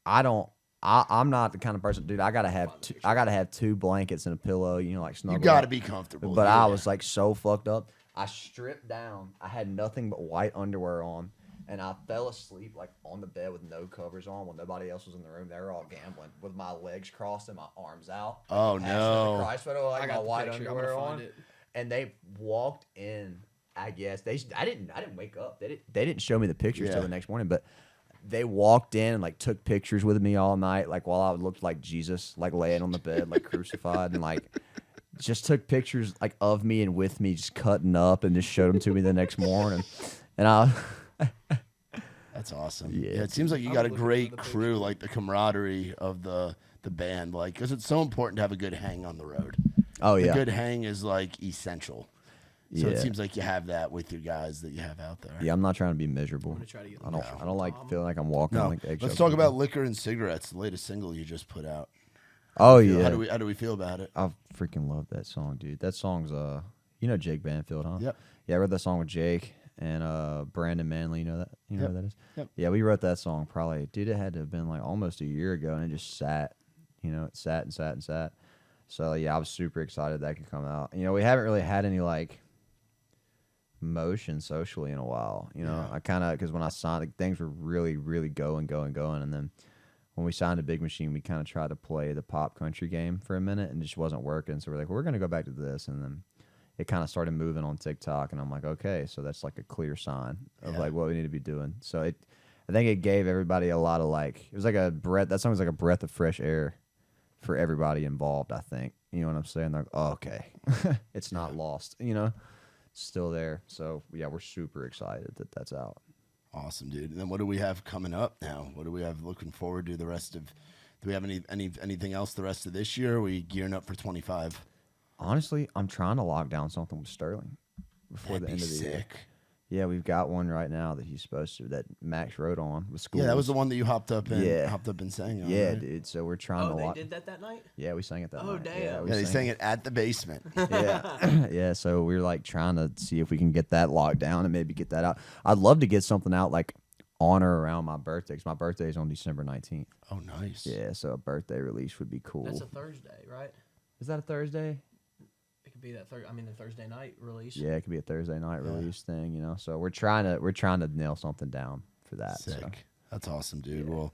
I'm not the kind of person, dude. I gotta have two blankets and a pillow, like snuggle. You got to up. be comfortable. But I was like so fucked up. I stripped down. I had nothing but white underwear on, and I fell asleep like on the bed with no covers on when nobody else was in the room. They were all gambling with my legs crossed and my arms out. Oh no! Christ, like I got my the white picture. I'm underwear gonna on, find it. and they walked in. I guess I didn't wake up. They didn't show me the pictures till the next morning, but they walked in and like took pictures with me all night, like while I looked like Jesus, like laying on the bed, like crucified, and like just took pictures like of me and with me, just cutting up, and just showed them to me the next morning. And That's awesome. Yeah. Yeah, it seems like you got a great crew, like the camaraderie of the band, like because it's so important to have a good hang on the road. Oh yeah, a good hang is like essential. So Yeah. it seems like you have that with your guys that you have out there. yeah. I'm not trying to be miserable. gonna try to get I don't. the I don't like feeling like I'm walking No, like eggshells. let's talk about Liquor and Cigarettes, the latest single you just put out. Oh yeah. How do we feel about it? I freaking love that song, dude. That song's Jake Banfield, huh? Yep. Yeah, I wrote that song with Jake and Brandon Manley. You know that? You know Yep. who that is? Yep. Yeah, we wrote that song probably, dude. It had to have been like almost a year ago, and it just sat. It sat and sat and sat. So yeah, I was super excited that could come out. We haven't really had any like motion socially in a while. I kind of, because when I signed, like, things were really, really going, and then when we signed to Big Machine, we kind of tried to play the pop country game for a minute and it just wasn't working. So we're like, we're gonna go back to this, and then it kind of started moving on TikTok, and I'm like, okay, so that's like a clear sign of like what we need to be doing. So I think it gave everybody a lot of like, it was like a breath. That song was like a breath of fresh air for everybody involved. I think, you know what I'm saying? They're like, oh, okay, it's not lost. Still there. So yeah, we're super excited that that's out. Awesome, dude. And then what do we have coming up now? What do we have looking forward to the rest of? Do we have anything else the rest of this year? Are we gearing up for 25? Honestly, I'm trying to lock down something with Sterling before the end of the year. Yeah, we've got one right now that he's supposed to, that Max wrote on with school. Yeah, that was the one that you hopped up and sang on. Yeah, right? dude. So we're trying to Oh, lock. they did that night? Yeah, we sang it that night. Oh, damn. Yeah, Yeah, they sang it at the basement. Yeah, yeah. So we're like trying to see if we can get that locked down and maybe get that out. I'd love to get something out like on or around my birthday, because my birthday is on December 19th. Oh, nice. Yeah, so a birthday release would be cool. That's a Thursday, right? Is that a Thursday? It could be that the Thursday night release. Yeah, it could be a Thursday night release thing, So we're trying to nail something down for that. Sick. So. That's awesome, dude. Yeah. Well,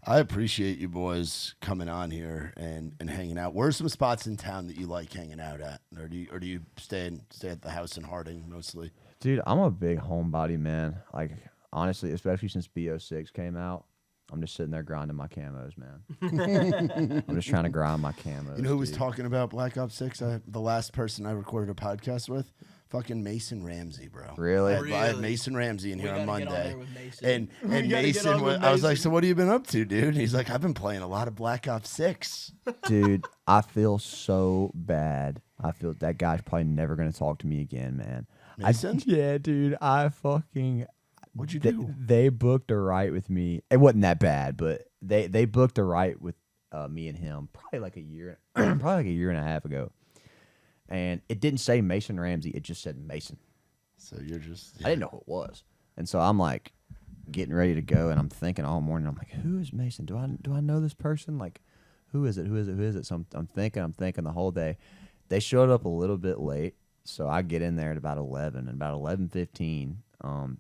I appreciate you boys coming on here and hanging out. Where are some spots in town that you like hanging out at, or do you stay at the house in Harding mostly? Dude, I'm a big homebody, man. Like, honestly, especially since BO6 came out, I'm just sitting there grinding my camos, man. I'm just trying to grind my camos. You know who was talking about Black Ops 6? The last person I recorded a podcast with? Fucking Mason Ramsey, bro. Really? I had Mason Ramsey in here on Monday. Mason. And Mason, I was like, so what have you been up to, dude? And he's like, I've been playing a lot of Black Ops 6. Dude, I feel so bad. I feel that guy's probably never going to talk to me again, man. Mason? Yeah, dude. What'd you do? They booked a ride with me. It wasn't that bad, but they booked a ride with me and him probably like a year and a half ago. And it didn't say Mason Ramsey. It just said Mason. So you're just... I didn't know who it was. And so I'm like getting ready to go, and I'm thinking all morning, I'm like, who is Mason? Do I know this person? Like, who is it? So I'm thinking the whole day. They showed up a little bit late, so I get in there at about 11. And about 11:15,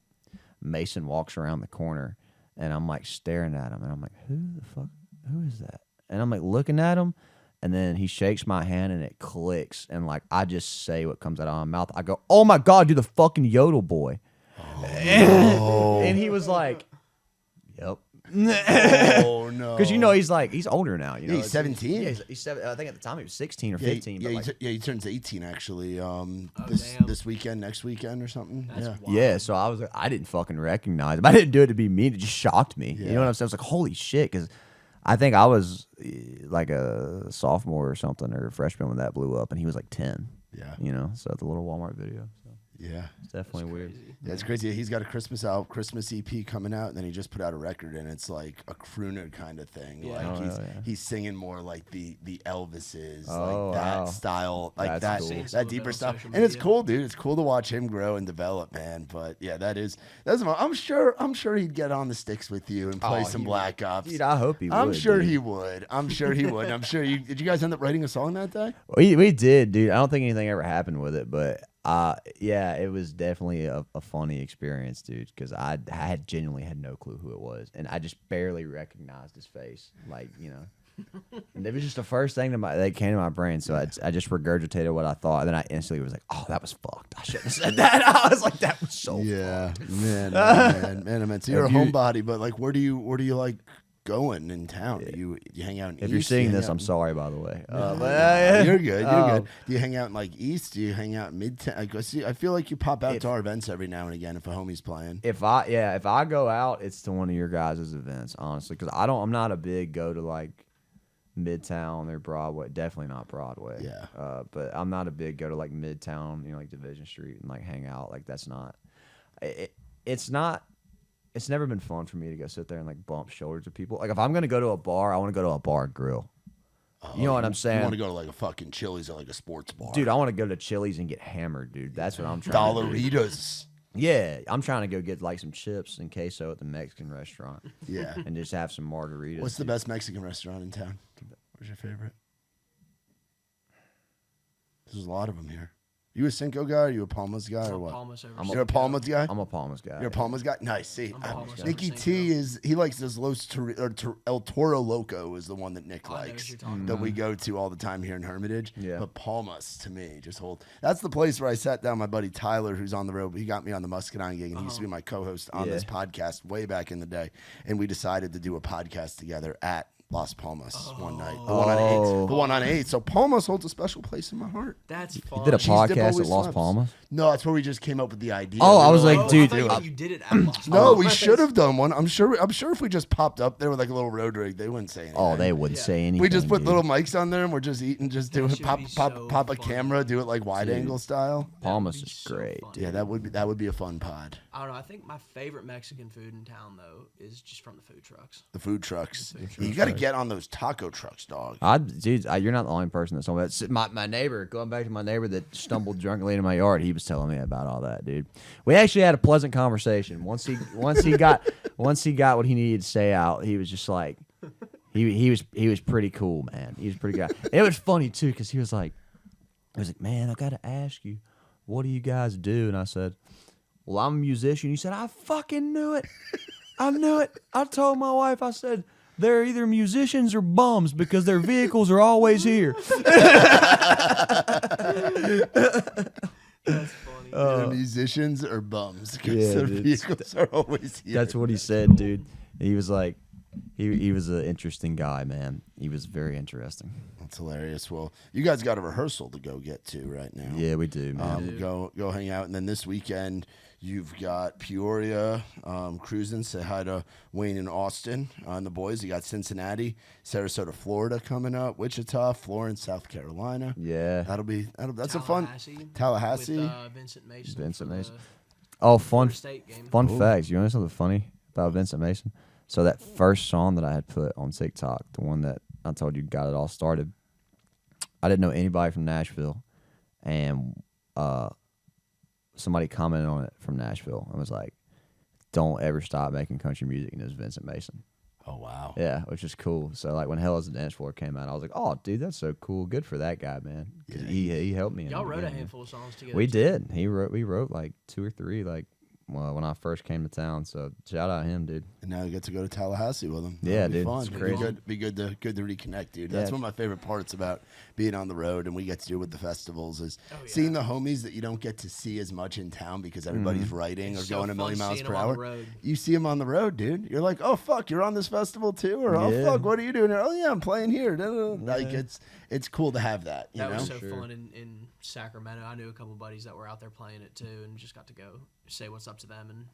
Mason walks around the corner, and I'm like staring at him, and I'm like, who is that? And I'm like looking at him, and then he shakes my hand, and it clicks, and like I just say what comes out of my mouth. I go, oh my God, you're the fucking Yodel boy. Oh. And he was like, yep. Oh no! Because he's older now. He's 17. Yeah, he's 7. I think at the time he was 16 or 15. Yeah, but he turns 18 actually. damn. This weekend, next weekend or something. That's wild. yeah. So I was like, I didn't fucking recognize him. I didn't do it to be mean. It just shocked me. Yeah. You know what I'm saying? I was like, holy shit, because I think I was like a sophomore or something or a freshman when that blew up, and he was like 10. Yeah. So the little Walmart video. So. Yeah. It's definitely weird. Yeah, it's crazy. He's got a Christmas EP coming out, and then he just put out a record, and it's like a crooner kind of thing. Yeah. Like he's singing more like the Elvises, Oh, like that wow. style, like That's that cool. that deeper On stuff. social And it's media. cool, dude. It's cool to watch him grow and develop, man. But yeah, that's. I'm sure he'd get on the sticks with you and play some Black Ops. Dude, I hope he would. I'm sure dude. he would. I'm sure he would. I'm sure you. Did you guys end up writing a song that day? We did, dude. I don't think anything ever happened with it, but yeah, it was definitely a funny experience, dude. Because I had genuinely had no clue who it was, and I just barely recognized his face, like And it was just the first thing that came to my brain, so I just regurgitated what I thought, and then I instantly was like, "Oh, that was fucked. I shouldn't have said that." I was like, "That was so fucked." man. So you're a homebody, but like, where do you like going in town? Do you hang out in If East? you're seeing Do you this, hang I'm out sorry, by the way. You're good. You're good. Do you hang out in like East? Do you hang out in Midtown? I feel like you pop out to our events every now and again if a homie's playing. If I go out, it's to one of your guys' events, honestly, because I'm not a big go to like Midtown or Broadway. Definitely not Broadway. Yeah. But I'm not a big go to like Midtown, like Division Street and like hang out. Like that's not. It's not. It's never been fun for me to go sit there and like bump shoulders with people. Like if I'm gonna go to a bar, I want to go to a bar and grill. You know what I'm saying? You want to go to like a fucking Chili's or like a sports bar, dude. I want to go to Chili's and get hammered, dude. That's what I'm trying. Dollaritas. Yeah, I'm trying to go get like some chips and queso at the Mexican restaurant. Yeah. And just have some margaritas. What's the best Mexican restaurant in town? What's your favorite? There's a lot of them here. You a Cinco guy or you a Palmas guy or what? You're a Palmas guy? I'm a Palmas guy. You're a Palmas guy? Nice. See, I'm a Palmas guy. Nicky T he likes this El Toro Loco is the one that Nick likes that we go to all the time here in Hermitage. Yeah. But Palmas to me just that's the place where I sat down my buddy Tyler who's on the road. He got me on the Muscadine gig and he used to be my co-host on this podcast way back in the day. And we decided to do a podcast together at Las Palmas one night. The one on 8th. The one on 8th. So Palmas holds a special place in my heart. That's fun. You did a Cheese dip podcast at always Las slaps. Palmas? No, that's where we just came up with the idea. Oh, I was were like, dude, I thought you did it at Las no, Palmas. we should have done one. I'm sure if we just popped up there with like a little road rig, they wouldn't say anything. Oh, they wouldn't say anything. We just put dude. little mics on there and we're just eating, just doing should pop be pop so pop a fun. camera, do it like wide angle style. Palmas That'd be is so great. fun. Yeah, that would be a fun pod. I don't know. I think my favorite Mexican food in town though is just from the food trucks. The food trucks. You got to get on those taco trucks, dog. You're not the only person that's on that. My neighbor, going back to my neighbor that stumbled drunkenly into my yard, he was telling me about all that, dude. We actually had a pleasant conversation. Once he got what he needed to say out, he was just like, he was pretty cool, man. He was a pretty guy. It was funny too because he was like, man, I got to ask you, what do you guys do? And I said, well, I'm a musician. He said, I fucking knew it. I knew it. I told my wife, I said, they're either musicians or bums because their vehicles are always here. That's funny. Either musicians or bums because Yeah, their dude. vehicles are always here. That's what he said, dude. He was like, he was an interesting guy, man. He was very interesting. That's hilarious. Well, you guys got a rehearsal to go get to right now. Yeah, we do, man. Go hang out, and then this weekend you've got Peoria cruising. Say hi to Wayne and Austin and the boys. You got Cincinnati, Sarasota, Florida coming up, Wichita, Florence, South Carolina. Yeah. That's a fun Tallahassee. With, Vincent Mason. Vincent for the Mason. Oh, fun State game. facts. You want to know something funny about Vincent Mason? So that first song that I had put on TikTok, the one that I told you got it all started, I didn't know anybody from Nashville, and somebody commented on it from Nashville and was like, "Don't ever stop making country music." And it was Vincent Mason. Oh wow. Yeah, which is cool. So like when Hell Is a Dance Floor came out, I was like, "Oh, dude, that's so cool. Good for that guy, man." 'Cause he helped me. Y'all wrote a handful of songs together. We did. We wrote like 2 or 3 when I first came to town. So shout out him, dude. And now you get to go to Tallahassee with him. Yeah, That'll be dude, fun. it's It'll crazy. Be good to reconnect, dude. That's Yeah. one of my favorite parts about being on the road, and we get to do with the festivals is seeing the homies that you don't get to see as much in town because everybody's writing It's or so going a million fun miles seeing per them on the hour. road. You see them on the road, dude. You're like, oh fuck, you're on this festival too, or oh Yeah. fuck, what are you doing? Oh yeah, I'm playing here. Like it's cool to have that. You That know. was so Sure. fun in Sacramento. I knew a couple buddies that were out there playing it too, and just got to go say what's up to them. And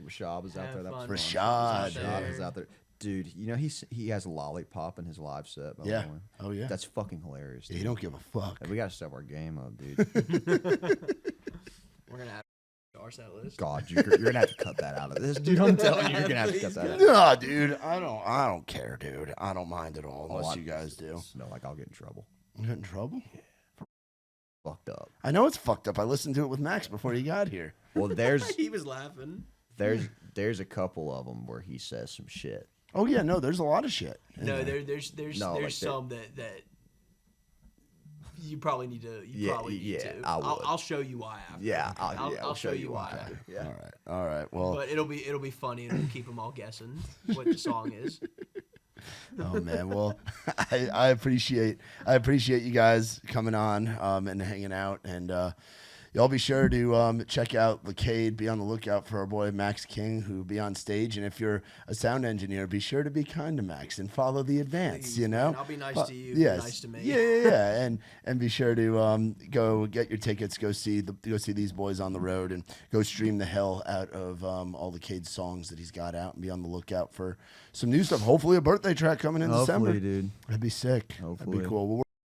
Rashad was out Have there. That was fun. fun. Rashad, Rashad was out there. Dude, you know he has Lollipop in his live set. By Yeah. the way. Oh yeah. That's fucking hilarious. Yeah, Dude. you don't give a fuck. We gotta step our game up, dude. we're gonna have our set list. God, you're gonna have to cut that out of this, dude. I'm telling you, you're gonna have to cut that out. No, dude, I don't care, dude. I don't mind at all unless you guys do. No, like I'll get in trouble. You get in trouble? Fucked up. I know it's fucked up. I listened to it with Max before he got here. Well, He was laughing. there's a couple of them where he says some shit. Oh yeah, no, there's a lot of shit. No, there's No, like some that you probably need to. You probably need to. I would. I'll show you why after. Yeah, I'll show you why. After. Yeah. All right. Well, But it'll be funny and it'll keep them all guessing what the song is. oh man, well, I appreciate you guys coming on and hanging out, and y'all be sure to check out Lecade. Be on the lookout for our boy Max King, who'll be on stage. And if you're a sound engineer, be sure to be kind to Max and follow the advance. Please, you know, man, I'll be nice to you. Yes. Be nice to me. Yeah, and be sure to go get your tickets. Go see these boys on the road, and go stream the hell out of all Lecade's songs that he's got out, and be on the lookout for some new stuff. Hopefully, a birthday track coming in December. Hopefully, dude. That'd be sick. Hopefully. That'd be cool.